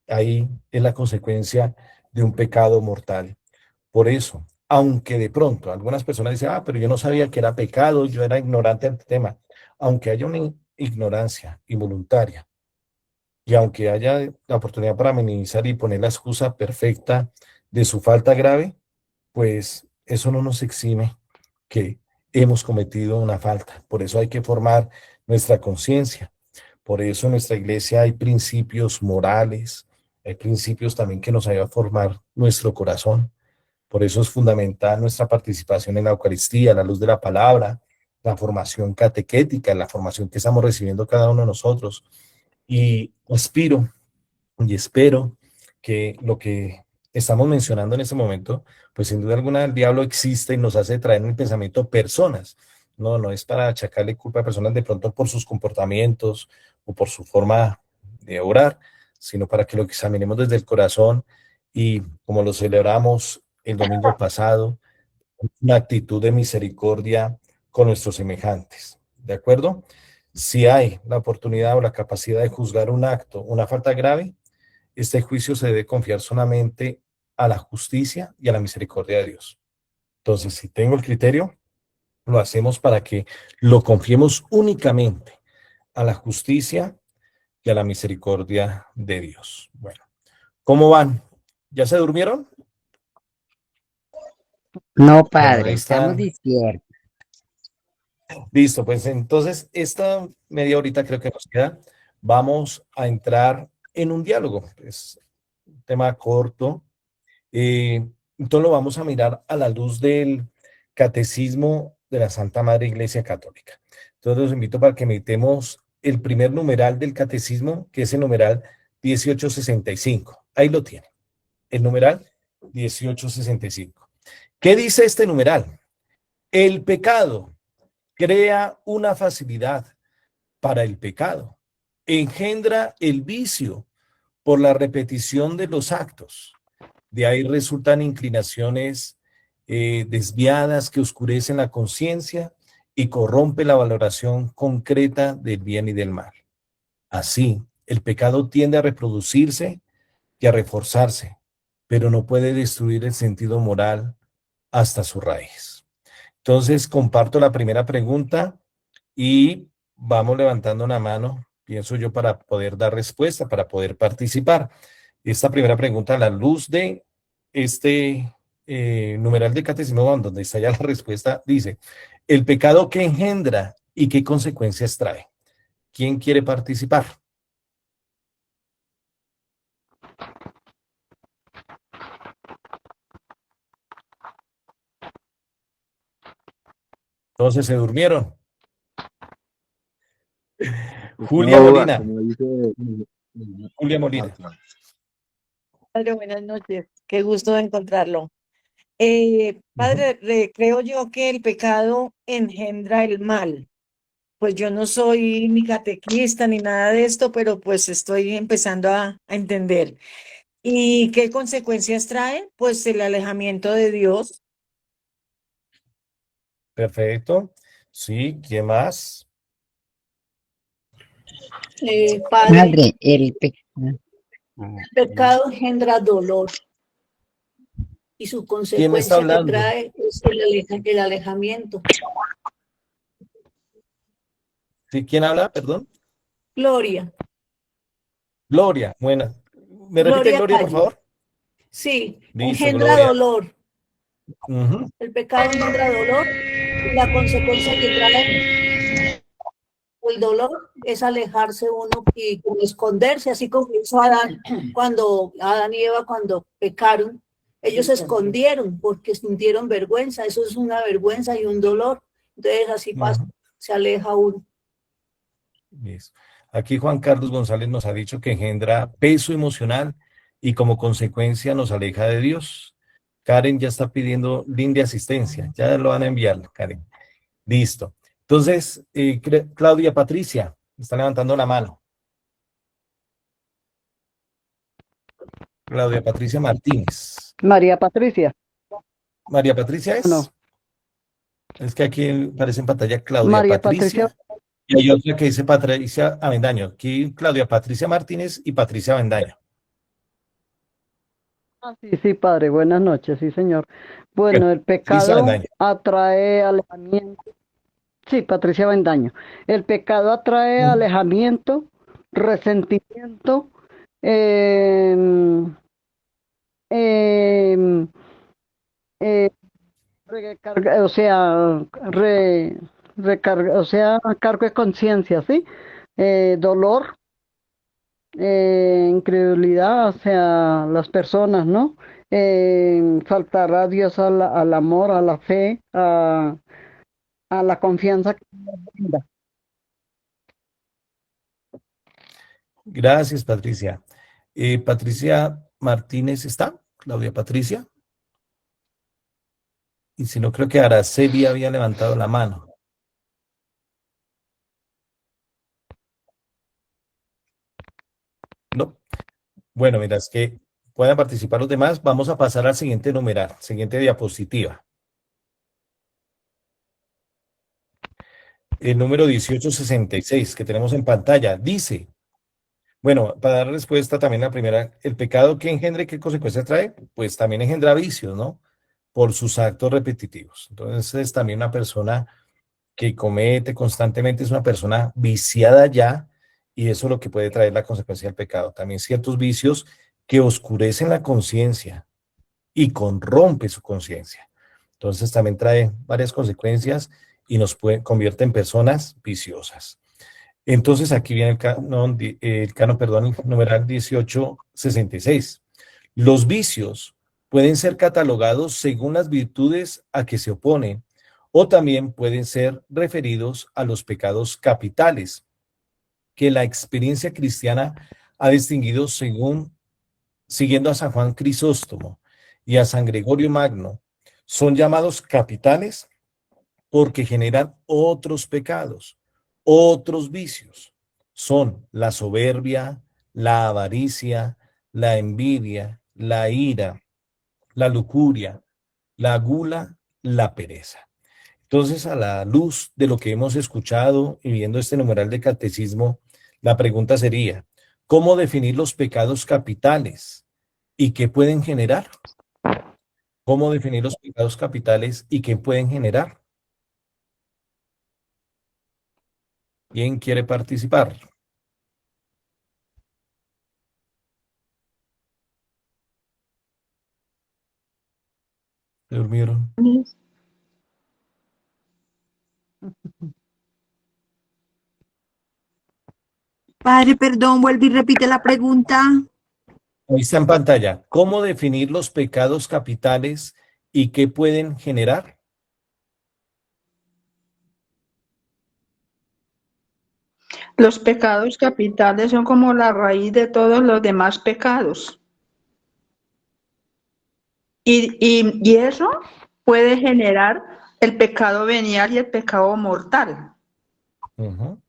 ahí es la consecuencia de un pecado mortal. Por eso, aunque de pronto algunas personas dicen, pero yo no sabía que era pecado, yo era ignorante ante el tema, aunque haya una ignorancia involuntaria y aunque haya la oportunidad para minimizar y poner la excusa perfecta de su falta grave, pues eso no nos exime que hemos cometido una falta. Por eso hay que formar nuestra conciencia. Por eso en nuestra iglesia hay principios morales, Hay principios también que nos ayudan a formar nuestro corazón. Por eso es fundamental nuestra participación en la Eucaristía, la luz de la palabra, la formación catequética, la formación que estamos recibiendo cada uno de nosotros. Y aspiro y espero que lo que estamos mencionando en este momento, pues sin duda alguna el diablo existe y nos hace traer en el pensamiento personas. No, no es para achacarle culpa a personas de pronto por sus comportamientos o por su forma de orar, sino para que lo examinemos desde el corazón y como lo celebramos el domingo pasado, una actitud de misericordia con nuestros semejantes. ¿De acuerdo? Si hay la oportunidad o la capacidad de juzgar un acto, una falta grave, este juicio se debe confiar solamente a la justicia y a la misericordia de Dios. Entonces, si tengo el criterio, lo hacemos para que lo confiemos únicamente a la justicia y a la misericordia de Dios. Bueno, ¿cómo van? ¿Ya se durmieron? No, Bueno, ahí padre, estamos están. despiertos. Listo, pues entonces esta media horita creo que nos queda. Vamos a entrar en un diálogo. Es un tema corto. Entonces lo vamos a mirar a la luz del Catecismo de la Santa Madre Iglesia Católica. Entonces los invito para que meditemos el primer numeral del Catecismo, que es el numeral 1865. Ahí lo tiene, el numeral 1865. ¿Qué dice este numeral? El pecado crea una facilidad para el pecado, engendra el vicio por la repetición de los actos. De ahí resultan inclinaciones desviadas que oscurecen la conciencia y corrompe la valoración concreta del bien y del mal. Así, el pecado tiende a reproducirse y a reforzarse, pero no puede destruir el sentido moral hasta su raíz. Entonces, comparto la primera pregunta y vamos levantando una mano, pienso yo, para poder dar respuesta, para poder participar. Esta primera pregunta, a la luz de este numeral de catecismo, donde está ya la respuesta, dice, ¿el pecado qué engendra y qué consecuencias trae? ¿Quién quiere participar? Entonces se durmieron. No Julia duda, Molina, como dice Julia Molina. Marta. Padre, buenas noches. Qué gusto de encontrarlo. Ujú. Padre, creo yo que el pecado engendra el mal. Pues yo no soy ni catequista ni nada de esto, pero pues estoy empezando a entender. ¿Y qué consecuencias trae? Pues el alejamiento de Dios. Perfecto. Sí, ¿quién más? Padre, Padre, el pecado. el pecado engendra dolor y su ¿Quién me está consecuencia que hablando? trae es el alejamiento. ¿Sí? ¿Quién habla? Perdón. Gloria, Gloria, buena. ¿Me repite Gloria Gloria, por Calle. favor? Sí, Listo, engendra Gloria. dolor. Ujú. El pecado engendra dolor y la consecuencia que trae el dolor es alejarse uno y como esconderse, así como hizo Adán cuando Adán y Eva cuando pecaron. Ellos se escondieron porque sintieron vergüenza. Eso es una vergüenza y un dolor. Entonces así pasa, Ujú. se aleja uno. Listo. Aquí Juan Carlos González nos ha dicho que engendra peso emocional y como consecuencia nos aleja de Dios. Karen ya está pidiendo link de asistencia. Ya lo van a enviar, Karen. Listo. Entonces, Claudia Patricia está levantando la mano. Claudia Patricia Martínez. María Patricia, María Patricia no, es que aquí aparece en pantalla Claudia María Patricia, Patricia y hay otra que dice Patricia Avendaño. Aquí Claudia Patricia Martínez y Patricia Avendaño. sí, sí, padre, buenas noches, sí, señor. Bueno, Bueno, el Patricia pecado Avendaño. atrae alejamiento, sí, Patricia Bendaño. El pecado atrae Ujú. alejamiento, resentimiento, em, em, eh, o sea, recarga, o sea, cargo de conciencia, ¿sí? Dolor, incredulidad hacia las personas, ¿no? Faltar a Dios, al amor, a la fe, a la confianza que nos brinda. Gracias, Patricia. Patricia Martínez, ¿está? Claudia Patricia. Y si no, creo que Araceli había levantado la mano. No. Bueno, mira, es que puedan participar los demás. Vamos a pasar al siguiente numeral, siguiente diapositiva. El número 1866 que tenemos en pantalla dice, bueno, para dar respuesta también a la primera, el pecado que engendra, ¿qué consecuencias trae? Pues también engendra vicios, ¿no? Por sus actos repetitivos. Entonces, también una persona que comete constantemente es una persona viciada ya, y eso es lo que puede traer la consecuencia del pecado. También ciertos vicios que oscurecen la conciencia y corrompe su conciencia. Entonces también trae varias consecuencias y nos convierte en personas viciosas. Entonces aquí viene el numeral 1866. Los vicios pueden ser catalogados según las virtudes a que se oponen, o también pueden ser referidos a los pecados capitales, que la experiencia cristiana ha distinguido siguiendo a San Juan Crisóstomo y a San Gregorio Magno. Son llamados capitales porque generan otros pecados, otros vicios. Son la soberbia, la avaricia, la envidia, la ira, la lujuria, la gula, la pereza. Entonces, a la luz de lo que hemos escuchado y viendo este numeral de catecismo, la pregunta sería, ¿cómo definir los pecados capitales y qué pueden generar? ¿Cómo definir los pecados capitales y qué pueden generar? ¿Quién quiere participar? ¿Se durmieron? Padre, perdón, vuelve y repite la pregunta. Ahí está en pantalla. ¿Cómo definir los pecados capitales y qué pueden generar? Los pecados capitales son como la raíz de todos los demás pecados. Y eso puede generar el pecado venial y el pecado mortal. Ujú.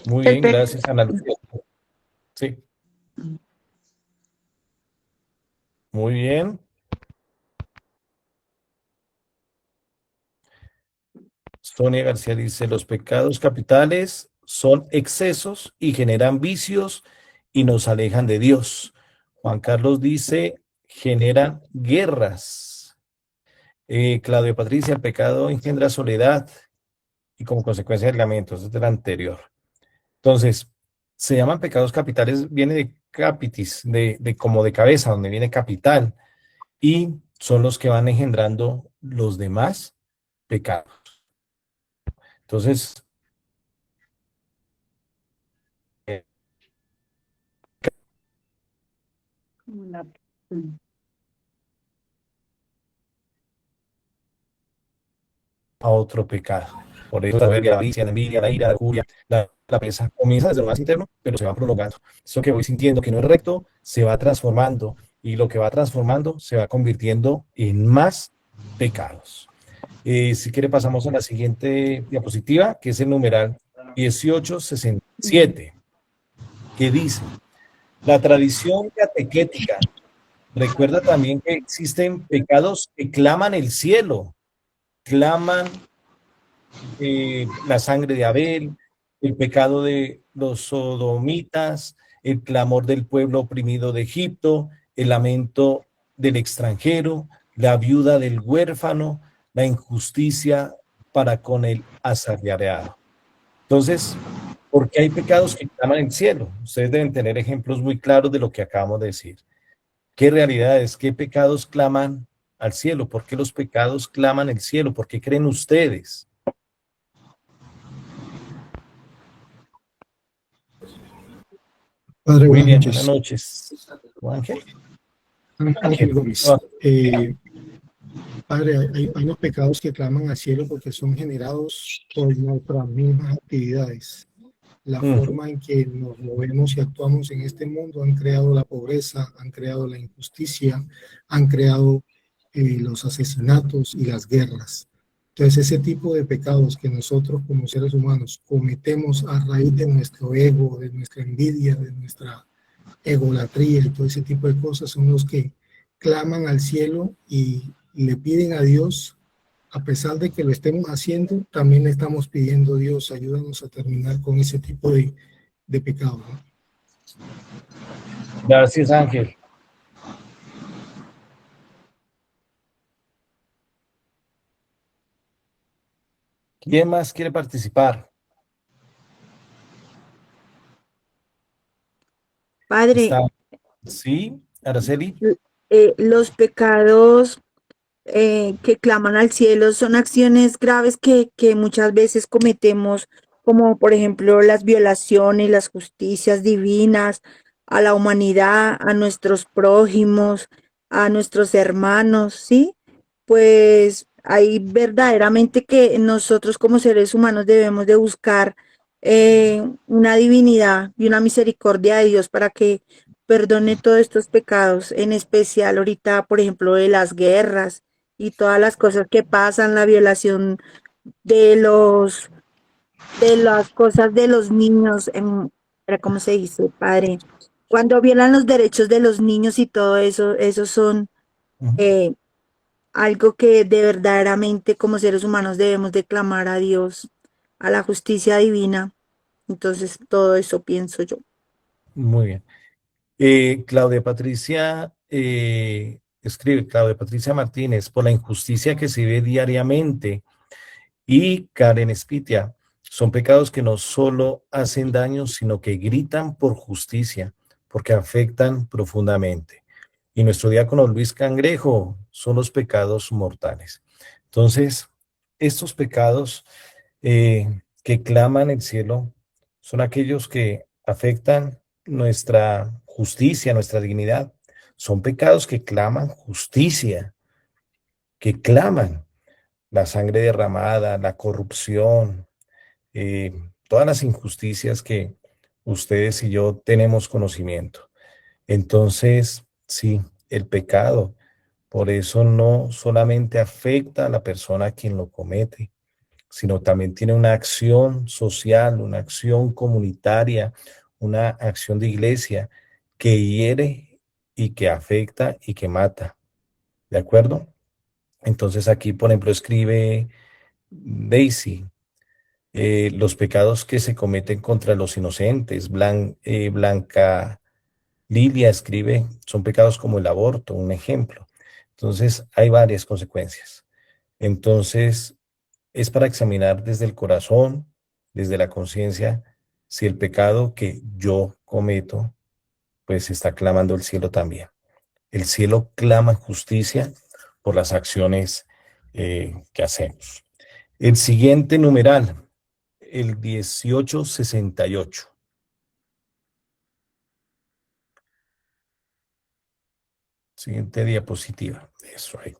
Muy El bien, pe- gracias, Ana Lucía. Sí, muy bien. Sonia García dice, los pecados capitales son excesos y generan vicios y nos alejan de Dios. Juan Carlos dice, generan guerras. Claudia Patricia, el pecado engendra soledad y como consecuencia el lamento. Eso es del anterior. Entonces, se llaman pecados capitales, viene de capitis, de como de cabeza, donde viene capital, y son los que van engendrando los demás pecados. Entonces, a otro pecado. Por eso la soberbia, la avaricia, la envidia, la ira, la lujuria, la pereza comienza desde lo más interno, pero se va prolongando. Eso que voy sintiendo que no es recto, se va transformando, y lo que va transformando se va convirtiendo en más pecados. Si quiere pasamos a la siguiente diapositiva, que es el numeral 1867, que dice, la tradición catequética recuerda también que existen pecados que claman el cielo, claman la sangre de Abel, el pecado de los sodomitas, el clamor del pueblo oprimido de Egipto, el lamento del extranjero, la viuda del huérfano, la injusticia para con el asalariado. Entonces, ¿por qué hay pecados que claman el cielo? Ustedes deben tener ejemplos muy claros de lo que acabamos de decir. ¿Qué realidades, qué pecados claman al cielo? ¿Por qué los pecados claman el cielo? ¿Por qué creen ustedes? Padre, buenas William, buenas noches. noches. Ángel. Ángel Gómez. Ah, Padre, hay unos pecados que claman al cielo porque son generados por nuestras mismas actividades. La forma en que nos movemos y actuamos en este mundo han creado la pobreza, han creado la injusticia, han creado los asesinatos y las guerras. Entonces, ese tipo de pecados que nosotros como seres humanos cometemos a raíz de nuestro ego, de nuestra envidia, de nuestra egolatría y todo ese tipo de cosas son los que claman al cielo y le piden a Dios, a pesar de que lo estemos haciendo, también le estamos pidiendo a Dios, ayúdanos a terminar con ese tipo de pecado, ¿no? Gracias, Ángel. ¿Quién más quiere participar? Padre, Está, sí, Araceli. los pecados que claman al cielo son acciones graves que muchas veces cometemos, como por ejemplo las violaciones, las justicias divinas a la humanidad, a nuestros prójimos, a nuestros hermanos, ¿sí? Pues ahí verdaderamente que nosotros como seres humanos debemos de buscar una divinidad y una misericordia de Dios para que perdone todos estos pecados, en especial ahorita, por ejemplo, de las guerras y todas las cosas que pasan, la violación de de las cosas de los niños, ¿cómo se dice, padre? Cuando violan los derechos de los niños y todo eso, esos son eh, algo que de verdaderamente como seres humanos debemos de clamar a Dios, a la justicia divina. Entonces, todo eso pienso yo. Muy bien. Claudia Patricia escribe, Claudia Patricia Martínez, por la injusticia que se ve diariamente. Y Karen Espitia, son pecados que no solo hacen daño, sino que gritan por justicia, porque afectan profundamente. Y nuestro diácono Luis Cangrejo, son los pecados mortales. Entonces, estos pecados que claman el cielo son aquellos que afectan nuestra justicia, nuestra dignidad. Son pecados que claman justicia, que claman la sangre derramada, la corrupción, todas las injusticias que ustedes y yo tenemos conocimiento. Entonces, sí, el pecado, por eso no solamente afecta a la persona a quien lo comete, sino también tiene una acción social, una acción comunitaria, una acción de iglesia que hiere y que afecta y que mata. ¿De acuerdo? Entonces aquí, por ejemplo, escribe Daisy, los pecados que se cometen contra los inocentes. Blanca Lilia escribe, son pecados como el aborto, un ejemplo. Entonces, hay varias consecuencias. Entonces, es para examinar desde el corazón, desde la conciencia, si el pecado que yo cometo, pues está clamando el cielo también. El cielo clama justicia por las acciones que hacemos. El siguiente numeral, el 1868. Siguiente diapositiva. Eso ahí.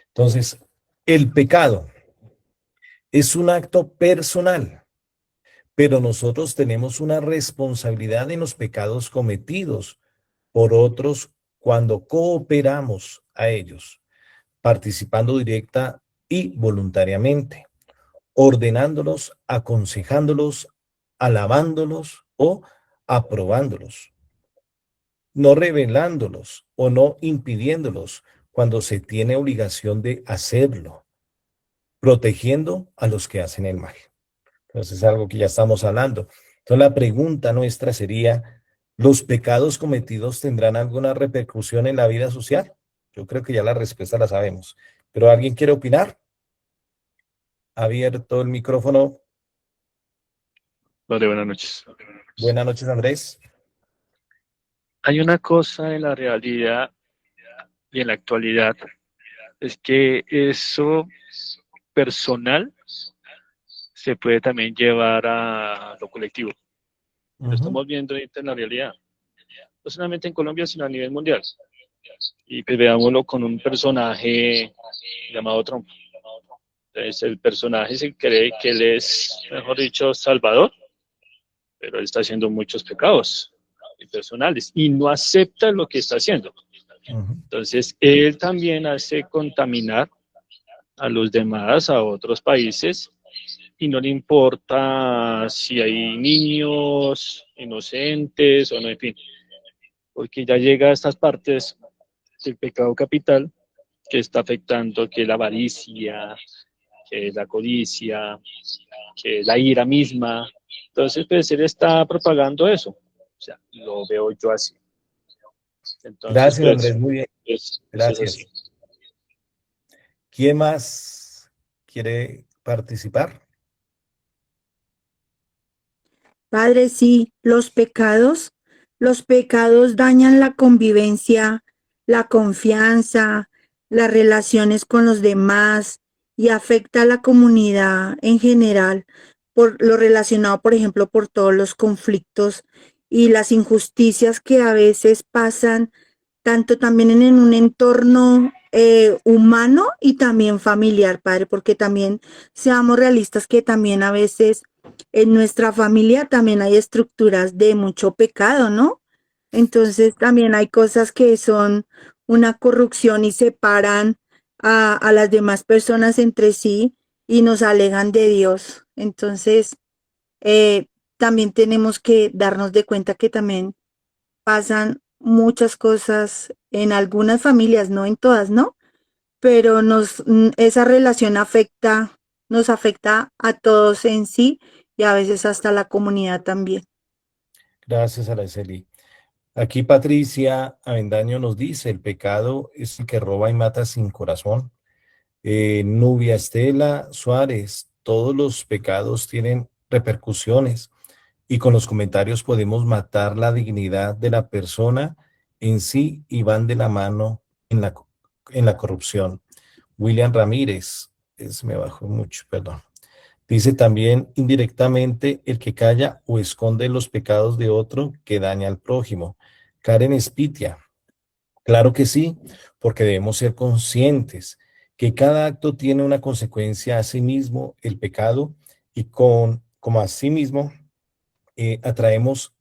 Entonces, el pecado es un acto personal, pero nosotros tenemos una responsabilidad en los pecados cometidos por otros cuando cooperamos a ellos, participando directa y voluntariamente, ordenándolos, aconsejándolos, alabándolos o aprobándolos, no revelándolos o no impidiéndolos cuando se tiene obligación de hacerlo, protegiendo a los que hacen el mal. Entonces es algo que ya estamos hablando. Entonces la pregunta nuestra sería, ¿los pecados cometidos tendrán alguna repercusión en la vida social? Yo creo que ya la respuesta la sabemos. ¿Pero alguien quiere opinar? Abierto el micrófono. Vale, buenas noches. Buenas noches, Andrés. Hay una cosa en la realidad y en la actualidad, es que eso personal se puede también llevar a lo colectivo. Lo estamos viendo ahorita en la realidad. no solamente en Colombia, sino a nivel mundial. Y pues veámoslo con un personaje llamado Trump. Entonces el personaje se cree que él es, mejor dicho, Salvador, pero él está haciendo muchos pecados personales y no acepta lo que está haciendo. Entonces él también hace contaminar a los demás, a otros países, y no le importa si hay niños inocentes o no, en fin, porque ya llega a estas partes del pecado capital que está afectando, que la avaricia, que la codicia, que la ira misma. Entonces, pues él está propagando eso. O sea, lo veo yo así. Entonces, Gracias, pues, Andrés, muy bien. eso es Gracias. así. ¿Quién más quiere participar? Padre, sí, los pecados dañan la convivencia, la confianza, las relaciones con los demás y afecta a la comunidad en general por lo relacionado, por ejemplo, por todos los conflictos y las injusticias que a veces pasan, tanto también en un entorno humano y también familiar, Padre, porque también seamos realistas que también a veces en nuestra familia también hay estructuras de mucho pecado, ¿no? Entonces también hay cosas que son una corrupción y separan a las demás personas entre sí y nos alejan de Dios. Entonces, también tenemos que darnos de cuenta que también pasan muchas cosas en algunas familias, no en todas, ¿no? Pero esa relación nos afecta a todos en sí y a veces hasta la comunidad también. Gracias, Araceli. Aquí Patricia Avendaño nos dice, el pecado es el que roba y mata sin corazón. Nubia Estela Suárez, todos los pecados tienen repercusiones y con los comentarios podemos matar la dignidad de la persona en sí y van de la mano en la corrupción. William Ramírez, me bajó mucho, perdón. Dice también indirectamente el que calla o esconde los pecados de otro que daña al prójimo. Karen Espitia, claro que sí, porque debemos ser conscientes que cada acto tiene una consecuencia a sí mismo, el pecado, y como a sí mismo atraemos,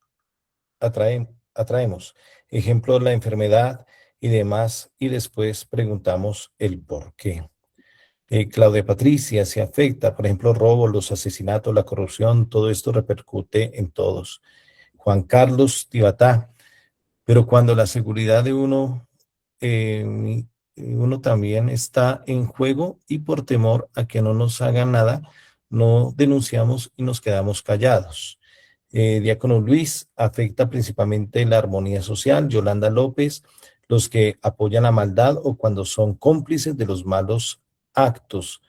ejemplo, la enfermedad y demás, y después preguntamos el por qué. Claudia Patricia, se afecta, por ejemplo, robo, los asesinatos, la corrupción, todo esto repercute en todos. Juan Carlos Tibatá, pero cuando la seguridad de uno también está en juego y por temor a que no nos hagan nada, no denunciamos y nos quedamos callados. Diácono Luis, afecta principalmente la armonía social. Yolanda López, los que apoyan la maldad o cuando son cómplices de los malos actos.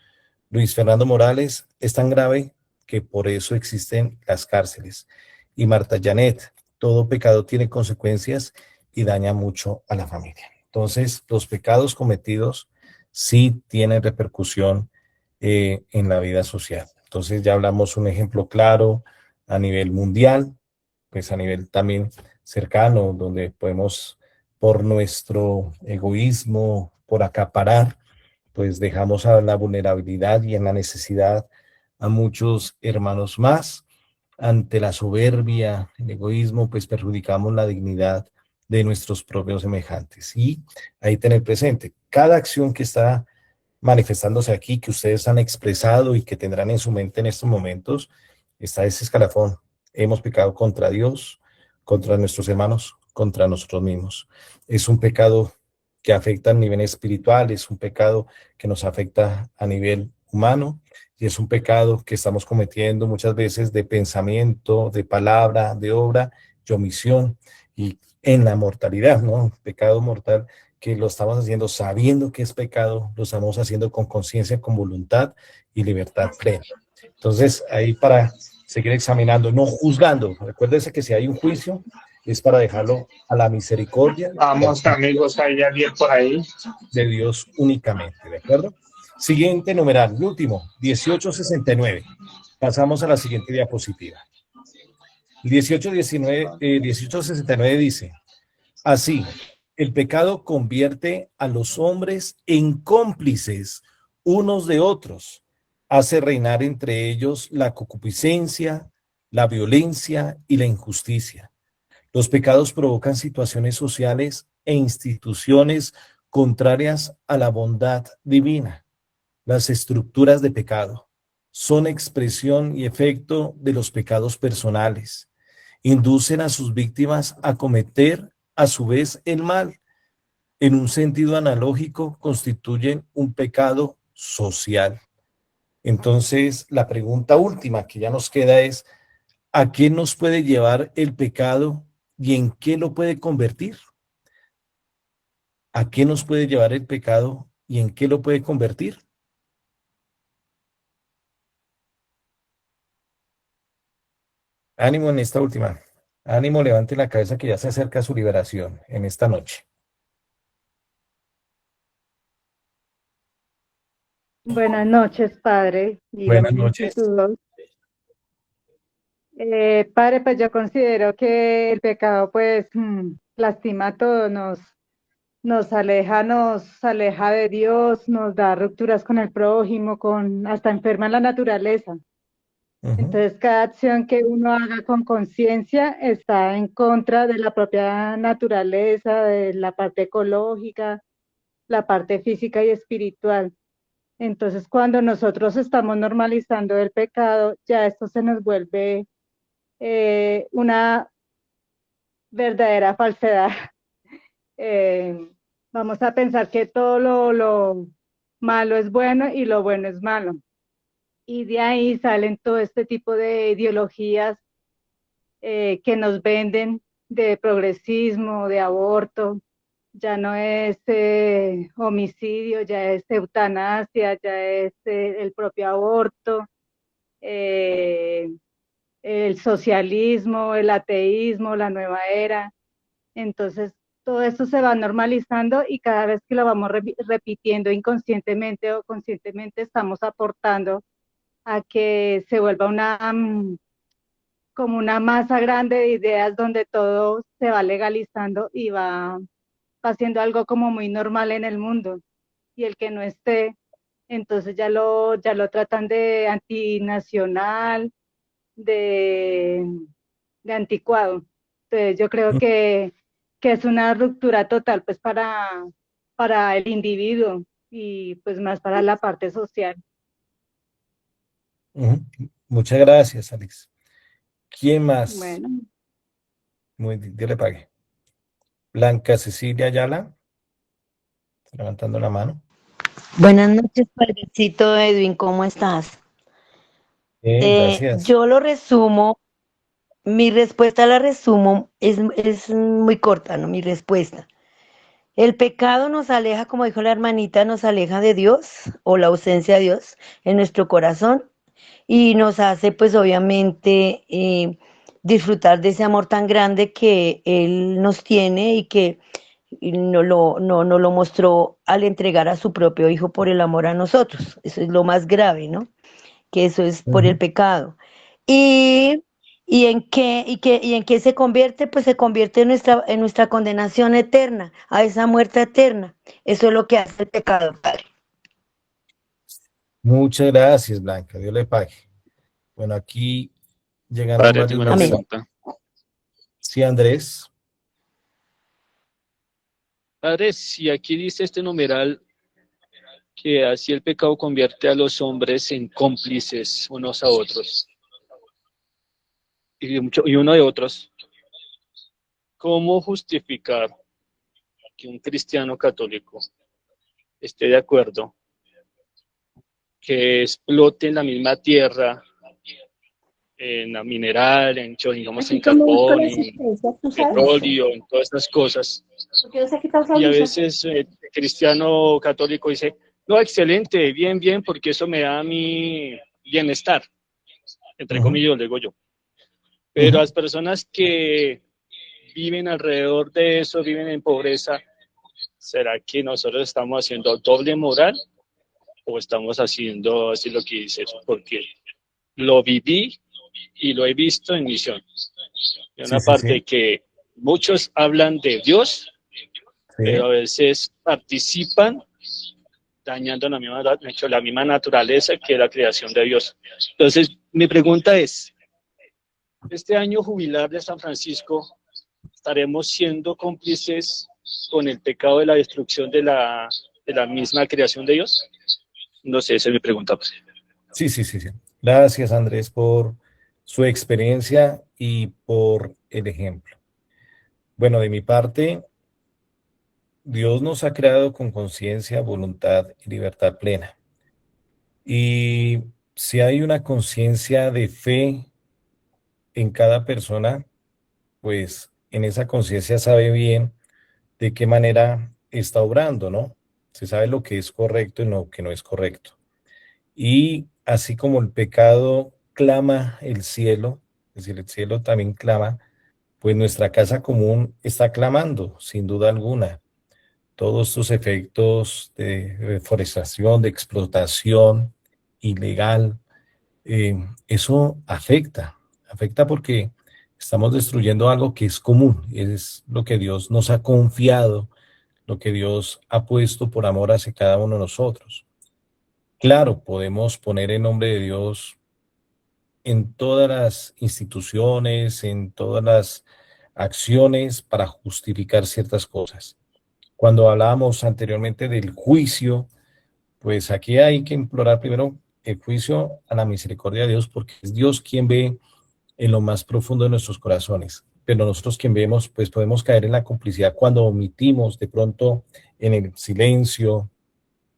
Luis Fernando Morales, es tan grave que por eso existen las cárceles. Y Marta Janet, todo pecado tiene consecuencias y daña mucho a la familia. Entonces, los pecados cometidos sí tienen repercusión en la vida social. Entonces, ya hablamos un ejemplo claro a nivel mundial, pues a nivel también cercano, donde podemos, por nuestro egoísmo, por acaparar, pues dejamos a la vulnerabilidad y en la necesidad a muchos hermanos más. Ante la soberbia, el egoísmo, pues perjudicamos la dignidad de nuestros propios semejantes. Y ahí tener presente, cada acción que está manifestándose aquí, que ustedes han expresado y que tendrán en su mente en estos momentos, está ese escalafón. Hemos pecado contra Dios, contra nuestros hermanos, contra nosotros mismos. Es un pecado que afecta a nivel espiritual, es un pecado que nos afecta a nivel humano y es un pecado que estamos cometiendo muchas veces de pensamiento, de palabra, de obra y omisión y en la mortalidad, ¿no? Pecado mortal que lo estamos haciendo sabiendo que es pecado, lo estamos haciendo con conciencia, con voluntad y libertad plena. Entonces, ahí para seguir examinando, no juzgando. Recuérdese que si hay un juicio, es para dejarlo a la misericordia. Vamos, amigos, hay alguien por ahí. De Dios únicamente, ¿de acuerdo? Siguiente numeral, el último, 1869. Pasamos a la siguiente diapositiva. El 1869 dice, Así, el pecado convierte a los hombres en cómplices unos de otros, hace reinar entre ellos la concupiscencia, la violencia y la injusticia. Los pecados provocan situaciones sociales e instituciones contrarias a la bondad divina. Las estructuras de pecado son expresión y efecto de los pecados personales. Inducen a sus víctimas a cometer a su vez el mal. En un sentido analógico, constituyen un pecado social. Entonces, la pregunta última que ya nos queda es, ¿a qué nos puede llevar el pecado y en qué lo puede convertir? ¿A qué nos puede llevar el pecado y en qué lo puede convertir? Ánimo en esta última. Ánimo, levante la cabeza que ya se acerca su liberación en esta noche. Buenas noches, padre, y Buenas bendiciones noches. a todos. Padre, pues yo considero que el pecado, pues, lastima a todos, nos aleja de Dios, nos da rupturas con el prójimo, hasta enferma la naturaleza. Entonces, cada acción que uno haga con conciencia está en contra de la propia naturaleza, de la parte ecológica, la parte física y espiritual. Entonces, cuando nosotros estamos normalizando el pecado, ya esto se nos vuelve una verdadera falsedad. Vamos a pensar que todo lo malo es bueno y lo bueno es malo. Y de ahí salen todo este tipo de ideologías que nos venden de progresismo, de aborto. Ya no es homicidio, ya es eutanasia, ya es el propio aborto, el socialismo, el ateísmo, la nueva era. Entonces, todo esto se va normalizando y cada vez que lo vamos repitiendo inconscientemente o conscientemente, estamos aportando a que se vuelva como una masa grande de ideas donde todo se va legalizando y va siendo algo como muy normal en el mundo, y el que no esté, entonces ya lo tratan de antinacional, de anticuado. Entonces yo creo que es una ruptura total pues para el individuo y pues más para la parte social. Muchas gracias, Alex. ¿Quién más? Bueno. Muy bien, Dios le pague. Blanca Cecilia Ayala, levantando la mano. Buenas noches, padrecito Edwin, ¿cómo estás? Gracias. Yo lo resumo, mi respuesta la resumo, es muy corta, ¿no? Mi respuesta. El pecado nos aleja, como dijo la hermanita, nos aleja de Dios o la ausencia de Dios en nuestro corazón y nos hace, pues obviamente, disfrutar de ese amor tan grande que Él nos tiene y que no lo mostró al entregar a su propio hijo por el amor a nosotros. Eso es lo más grave, ¿no? Que eso es por el pecado. ¿Y en qué se convierte? Pues se convierte en nuestra condenación eterna, a esa muerte eterna. Eso es lo que hace el pecado, Padre. Muchas gracias, Blanca. Dios le pague. Bueno, aquí llegaron Padre, varios tengo una mensajes. pregunta. Sí, Andrés. Padre, si aquí dice este numeral que así el pecado convierte a los hombres en cómplices unos a otros y uno de otros, ¿cómo justificar que un cristiano católico esté de acuerdo que explote en la misma tierra, en la mineral, digamos, en carbón, en petróleo, en todas estas cosas? Y a veces el cristiano católico dice, no, excelente, bien, bien, porque eso me da mi bienestar, entre comillas, lo digo yo. Pero las personas que viven alrededor de eso, viven en pobreza, ¿será que nosotros estamos haciendo doble moral o estamos haciendo así lo que dice eso? Porque lo viví y lo he visto en misión. Hay una parte que muchos hablan de Dios, Sí. pero a veces participan dañando la misma naturaleza que es la creación de Dios. Entonces, mi pregunta es, este año jubilar de San Francisco, ¿estaremos siendo cómplices con el pecado de la destrucción de la misma creación de Dios? No sé, esa es mi pregunta. Pues. Sí. Gracias, Andrés, por su experiencia y por el ejemplo. Bueno, de mi parte, Dios nos ha creado con conciencia, voluntad y libertad plena. Y si hay una conciencia de fe en cada persona, pues en esa conciencia sabe bien de qué manera está obrando, ¿no? Se sabe lo que es correcto y lo que no es correcto. Y así como el pecado clama el cielo, es decir, el cielo también clama, pues nuestra casa común está clamando, sin duda alguna. Todos estos efectos de deforestación, de explotación ilegal, eso afecta porque estamos destruyendo algo que es común, es lo que Dios nos ha confiado, lo que Dios ha puesto por amor hacia cada uno de nosotros. Claro, podemos poner el nombre de Dios en todas las instituciones, en todas las acciones para justificar ciertas cosas. Cuando hablábamos anteriormente del juicio, pues aquí hay que implorar primero el juicio a la misericordia de Dios, porque es Dios quien ve en lo más profundo de nuestros corazones. Pero nosotros quien vemos, pues podemos caer en la complicidad cuando omitimos de pronto en el silencio,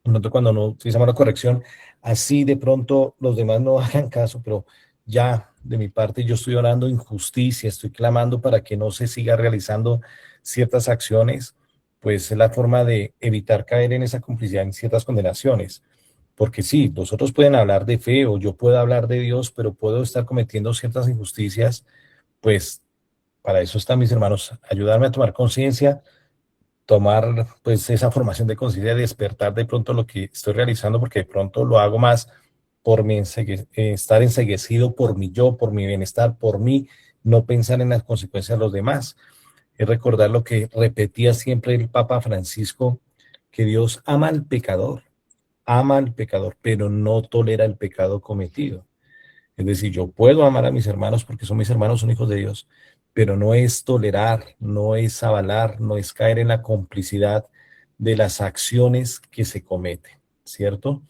de pronto cuando no utilizamos la corrección, así de pronto los demás no hagan caso, pero ya de mi parte yo estoy orando injusticia, estoy clamando para que no se siga realizando ciertas acciones, pues es la forma de evitar caer en esa complicidad en ciertas condenaciones. Porque sí, vosotros pueden hablar de fe o yo puedo hablar de Dios, pero puedo estar cometiendo ciertas injusticias, pues para eso están mis hermanos, ayudarme a tomar conciencia, tomar pues esa formación de conciencia, despertar de pronto lo que estoy realizando, porque de pronto lo hago más por mi estar enceguecido por mi yo, por mi bienestar, por mí, no pensar en las consecuencias de los demás. Es recordar lo que repetía siempre el Papa Francisco, que Dios ama al pecador, pero no tolera el pecado cometido. Es decir, yo puedo amar a mis hermanos porque son mis hermanos, son hijos de Dios, pero no es tolerar, no es avalar, no es caer en la complicidad de las acciones que se cometen, ¿cierto?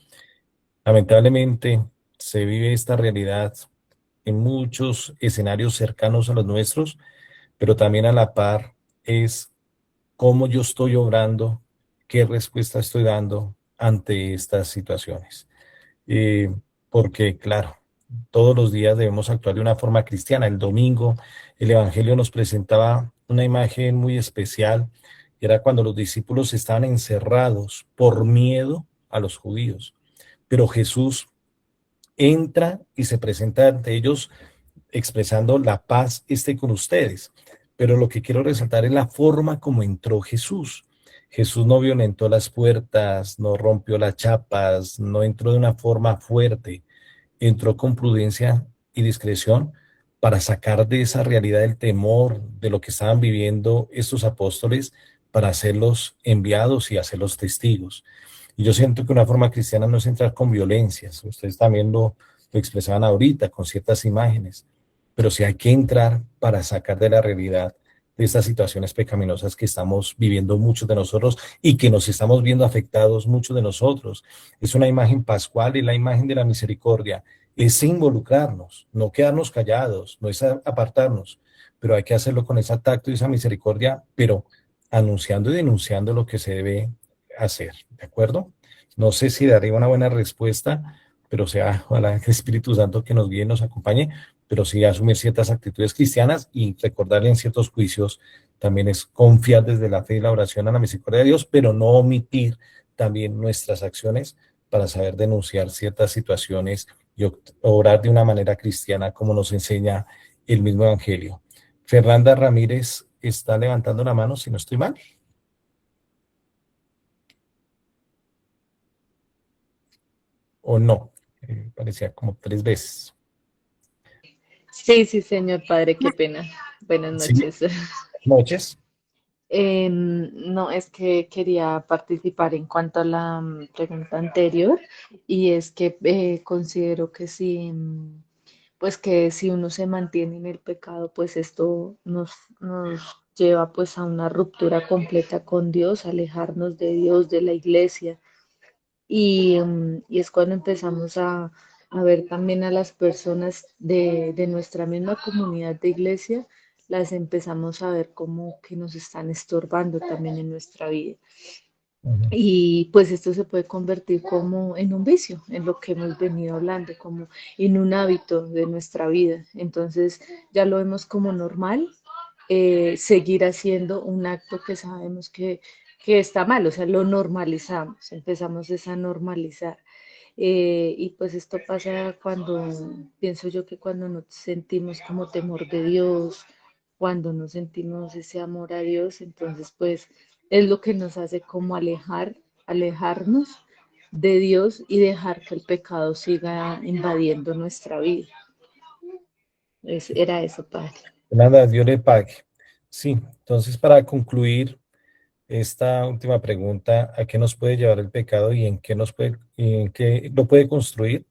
Lamentablemente se vive esta realidad en muchos escenarios cercanos a los nuestros, pero también a la par es cómo yo estoy obrando, qué respuesta estoy dando ante estas situaciones. Porque, claro, todos los días debemos actuar de una forma cristiana. El domingo el Evangelio nos presentaba una imagen muy especial, y era cuando los discípulos estaban encerrados por miedo a los judíos. Pero Jesús entra y se presenta ante ellos expresando la paz esté con ustedes. Pero lo que quiero resaltar es la forma como entró Jesús. Jesús no violentó las puertas, no rompió las chapas, no entró de una forma fuerte, entró con prudencia y discreción para sacar de esa realidad el temor de lo que estaban viviendo estos apóstoles para hacerlos enviados y hacerlos testigos. Y yo siento que una forma cristiana no es entrar con violencias, ustedes también lo expresaban ahorita con ciertas imágenes, pero sí hay que entrar para sacar de la realidad de estas situaciones pecaminosas que estamos viviendo muchos de nosotros y que nos estamos viendo afectados muchos de nosotros. Es una imagen pascual y la imagen de la misericordia. Es involucrarnos, no quedarnos callados, no es apartarnos, pero hay que hacerlo con ese tacto y esa misericordia, pero anunciando y denunciando lo que se debe hacer, ¿de acuerdo? No sé si daré una buena respuesta, pero sea, ojalá el Espíritu Santo que nos guíe y nos acompañe, pero sí asumir ciertas actitudes cristianas y recordarle en ciertos juicios también es confiar desde la fe y la oración a la misericordia de Dios, pero no omitir también nuestras acciones para saber denunciar ciertas situaciones y orar de una manera cristiana como nos enseña el mismo Evangelio. Fernanda Ramírez está levantando la mano, si no estoy mal. ¿O no? Parecía como 3 veces. Sí, sí, señor padre, qué pena. Buenas Sí, noches. noches. No, es que quería participar en cuanto a la pregunta anterior y es que considero que si, pues que si uno se mantiene en el pecado, pues esto nos lleva pues a una ruptura completa con Dios, alejarnos de Dios, de la iglesia y es cuando empezamos a ver también a las personas de nuestra misma comunidad de iglesia, las empezamos a ver como que nos están estorbando también en nuestra vida. Y pues esto se puede convertir como en un vicio, en lo que hemos venido hablando, como en un hábito de nuestra vida. Entonces ya lo vemos como normal, seguir haciendo un acto que sabemos que está mal, o sea, lo normalizamos, empezamos es a normalizar. Y pues esto pasa cuando, pienso yo que cuando no sentimos como temor de Dios, cuando no sentimos ese amor a Dios, entonces pues es lo que nos hace como alejarnos de Dios y dejar que el pecado siga invadiendo nuestra vida. Era eso, Padre. Nada, Dios le pague. Sí, entonces para concluir esta última pregunta, ¿a qué nos puede llevar el pecado y en qué lo puede construir?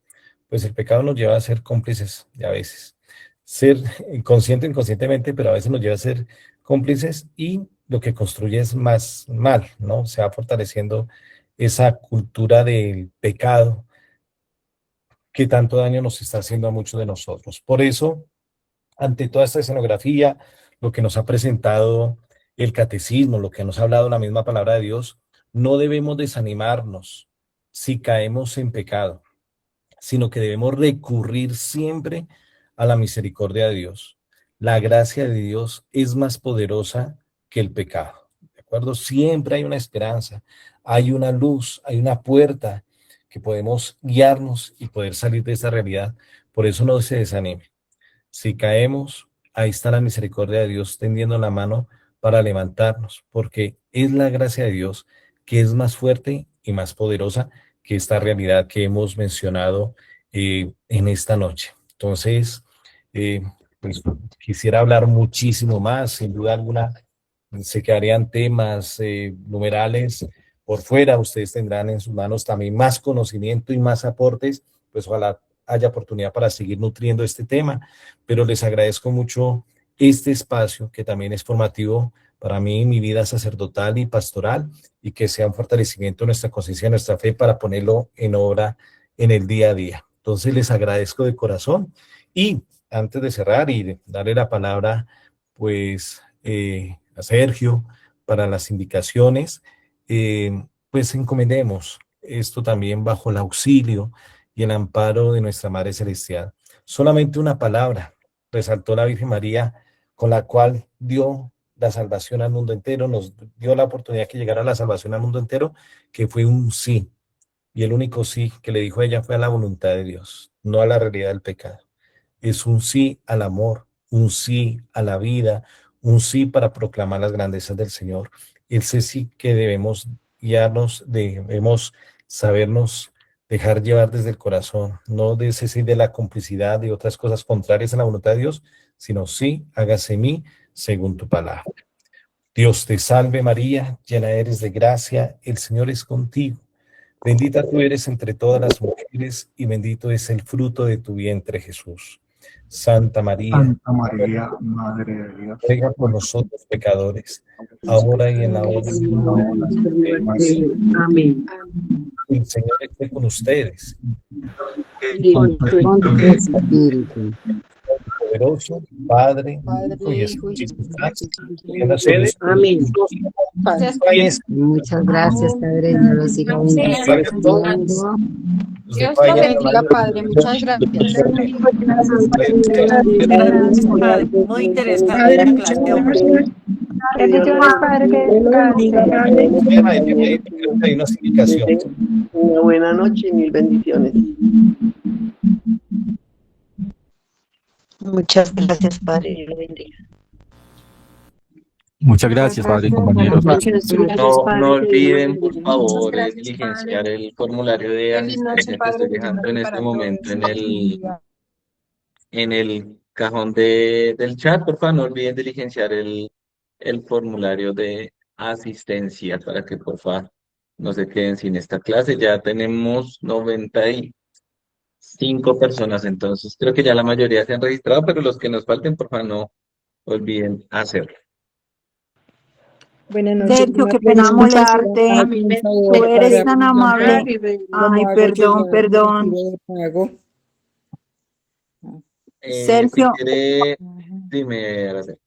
Pues el pecado nos lleva a ser cómplices y a veces ser consciente o inconscientemente, pero a veces nos lleva a ser cómplices y lo que construye es más mal, ¿no? Se va fortaleciendo esa cultura del pecado que tanto daño nos está haciendo a muchos de nosotros. Por eso, ante toda esta escenografía, lo que nos ha presentado el catecismo, lo que nos ha hablado la misma palabra de Dios, no debemos desanimarnos si caemos en pecado, sino que debemos recurrir siempre a la misericordia de Dios. La gracia de Dios es más poderosa que el pecado. ¿De acuerdo? Siempre hay una esperanza, hay una luz, hay una puerta que podemos guiarnos y poder salir de esta realidad. Por eso no se desanime. Si caemos, ahí está la misericordia de Dios tendiendo la mano para levantarnos, porque es la gracia de Dios que es más fuerte y más poderosa que esta realidad que hemos mencionado en esta noche. Entonces, pues quisiera hablar muchísimo más, sin duda alguna, se quedarían temas, numerales por fuera, ustedes tendrán en sus manos también más conocimiento y más aportes, pues ojalá haya oportunidad para seguir nutriendo este tema, pero les agradezco mucho este espacio que también es formativo para mí, mi vida sacerdotal y pastoral, y que sea un fortalecimiento de nuestra conciencia, de nuestra fe para ponerlo en obra en el día a día. Entonces les agradezco de corazón y antes de cerrar y darle la palabra pues a Sergio para las indicaciones, pues encomendemos esto también bajo el auxilio y el amparo de nuestra Madre Celestial. Solamente una palabra resaltó la Virgen María con la cual dio la salvación al mundo entero, nos dio la oportunidad que llegara la salvación al mundo entero, que fue un sí. Y el único sí que le dijo ella fue a la voluntad de Dios, no a la realidad del pecado. Es un sí al amor, un sí a la vida, un sí para proclamar las grandezas del Señor. Ese sí que debemos guiarnos, debemos sabernos dejar llevar desde el corazón, no de ese sí de la complicidad y otras cosas contrarias a la voluntad de Dios, sino sí, hágase en mí según tu palabra. Dios te salve María, llena eres de gracia, el Señor es contigo. Bendita tú eres entre todas las mujeres y bendito es el fruto de tu vientre Jesús. Santa María, Madre de Dios, ruega por nosotros pecadores, ahora y en la hora de nuestra muerte. Amén. El Señor esté con ustedes. Con tu espíritu. Poderoso, Padre, Hijo y Espíritu Santo. Amén. Muchas gracias, Padre. Dios los siga bendiciendo. Dios te bendiga, Padre. Muchas gracias. Muy interesante la clase, hombre. Bendiciones, Padre. Hay una explicación. Una buena noche y mil bendiciones. Muchas gracias, Padre. Dios lo bendiga. Muchas gracias, Padre y compañeros. No olviden, por favor, diligenciar el formulario de asistencia que estoy dejando en este momento en el cajón del chat. Por favor, no olviden diligenciar el formulario de asistencia para que por favor no se queden sin esta clase. Ya tenemos 95 personas, entonces creo que ya la mayoría se han registrado, pero los que nos falten, por favor, no olviden hacerlo. Buenas noches, Sergio, una qué pena pregunta, ¿será molestarte. fácil, un Tú favor eres para tan llamar amable. y ver Ay, cómo hago perdón, llegar mi perdón. recibo de pago? Si Sergio, quiere, dime, Araceli.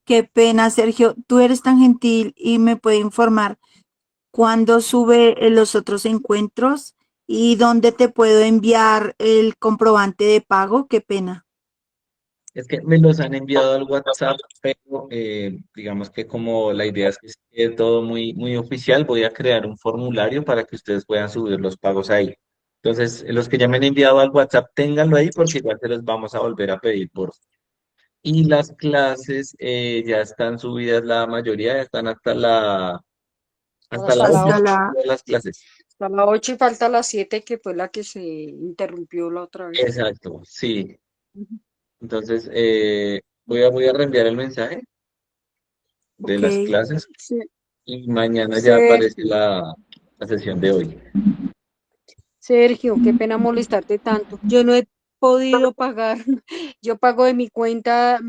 qué pena, Sergio. Tú eres tan gentil y me puede informar cuándo sube los otros encuentros y dónde te puedo enviar el comprobante de pago. Qué pena. Es que me los han enviado al WhatsApp, pero digamos que como la idea es que esté todo muy, muy oficial, voy a crear un formulario para que ustedes puedan subir los pagos ahí. Entonces, los que ya me han enviado al WhatsApp, ténganlo ahí porque igual se los vamos a volver a pedir por. Y las clases ya están subidas, la mayoría ya están hasta la Hasta la 8 Hasta 8. la, de las clases. Hasta la 8 y falta la 7 que fue la que se interrumpió la otra vez. Exacto, sí. Ujú. Entonces, voy a reenviar el mensaje de ok. las clases Sí, y mañana ya aparece Sergio, la sesión de hoy. Sergio, qué pena molestarte tanto. Yo no he podido pagar. Yo pago de mi cuenta,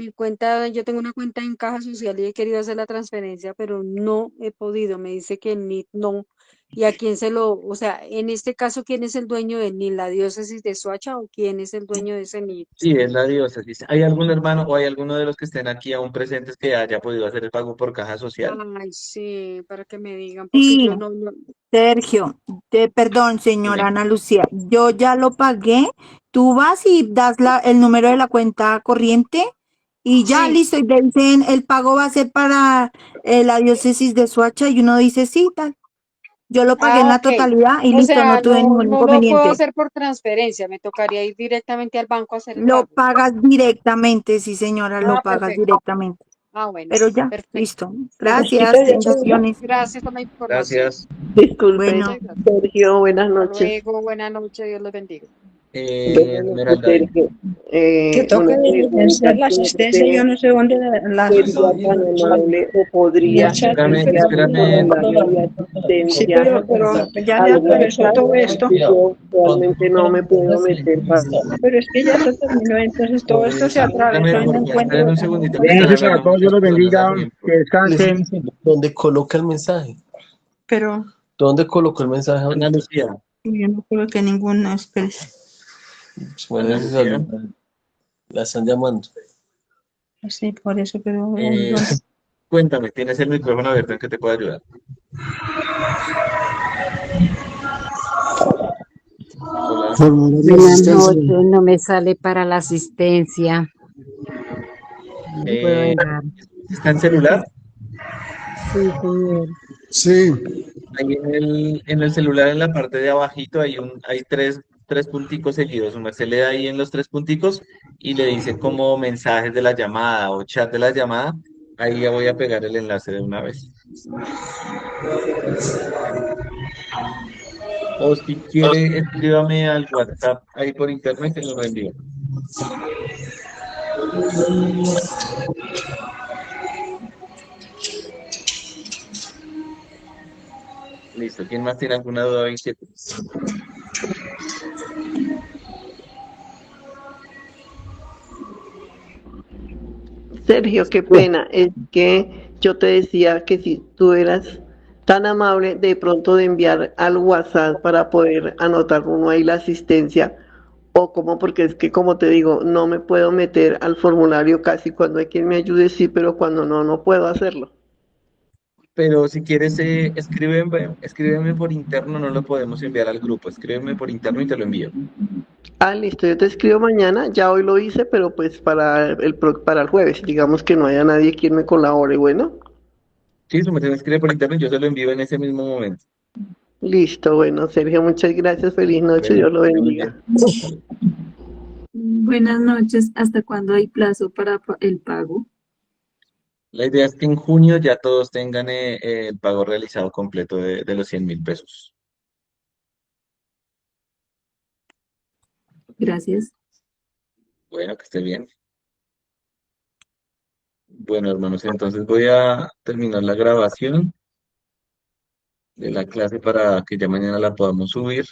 yo tengo una cuenta en Caja Social y he querido hacer la transferencia, pero no he podido. Me dice que el NIT no. ¿Y a quién o sea, en este caso, quién es el dueño del NIT? ¿La diócesis de Soacha o quién es el dueño de ese NIT? Sí, es la diócesis. ¿Hay algún hermano o hay alguno de los que estén aquí aún presentes que haya podido hacer el pago por caja social? Ay, sí, para que me digan, porque Sí, yo no. Sergio, perdón, señora Dime. Ana Lucía, yo ya lo pagué. Tú vas y das el número de la cuenta corriente y ya Sí, listo. Y te dicen el pago va a ser para la diócesis de Soacha y uno dice sí, tal. Yo lo pagué en la ok. totalidad y O listo, no sea, tuve no, ningún no lo puedo inconveniente. hacer por transferencia, me tocaría ir directamente al banco a hacer el Lo pago. pagas directamente, sí, señora, lo Ah, pagas perfecto. directamente. Ah, bueno, Pero ya, perfecto. listo. Bueno, Gracias, muchas bendiciones. gracias por la información. Gracias. Disculpe, Bueno. Muchas gracias. Sergio, buenas Hasta noches. luego, buenas noches, Dios los bendiga. Buenas noches, Esmeralda, dime. Sergio. Que Una toca pregunta diligenciar la que asistencia, yo no sé dónde la sería tan amable o podría muchacha, enviar el Espérame. formulario de sí, asistencia pero ya al atravesó WhatsApp, todo esto. porque yo realmente no me puedo meter para... Pero es que ya se terminó, entonces todo esto se atravesó Espérame, en por favor, esperen encuentros. un segundito que están Bendiciones para hablando todos, Dios muchas los personas al bendiga, tiempo. que descansen. ¿Dónde coloca el mensaje? Pero ¿Dónde colocó el mensaje Ana ahorita? Lucía. yo no creo que ninguna especie. Bueno, Ana Lucía. la están llamando. Sí, por eso, pero Eh, Cuéntame, ¿tienes el micrófono abierto en que te puedo ayudar? Hola. Formulario de Buenas asistencia. noches, no me sale para la asistencia. No puedo Eh, entrar. ¿Está en celular? Sí, señor. Sí. Ahí en el celular, en la parte de abajito, hay tres punticos seguidos. Se le da ahí en los tres punticos y le dice como mensajes de la llamada o chat de la llamada. Ahí ya voy a pegar el enlace de una vez. O si quiere, escríbame al WhatsApp ahí por internet y lo reenvío. Listo. ¿Quién más tiene alguna duda o inquietud? Sergio, qué pena, es que yo te decía que si tú eras tan amable de pronto de enviar al WhatsApp para poder anotar uno ahí la asistencia, o como, porque es que como te digo, no me puedo meter al formulario casi cuando hay quien me ayude, sí, pero cuando no, no puedo hacerlo. Pero si quieres, escríbeme por interno, no lo podemos enviar al grupo. Escríbeme por interno y te lo envío. Ah, listo, yo te escribo mañana, ya hoy lo hice, pero pues para el jueves, digamos que no haya nadie quien me colabore, bueno. Sí, su merced me escribe por interno y yo se lo envío en ese mismo momento. Listo, bueno, Sergio, muchas gracias, feliz noche, Bueno, Dios lo muy bendiga. bien. Buenas noches. ¿Hasta cuándo hay plazo para el pago? La idea es que en junio ya todos tengan el pago realizado completo de los 100.000 pesos. Gracias. Bueno, que esté bien. Bueno, hermanos, entonces voy a terminar la grabación de la clase para que ya mañana la podamos subir.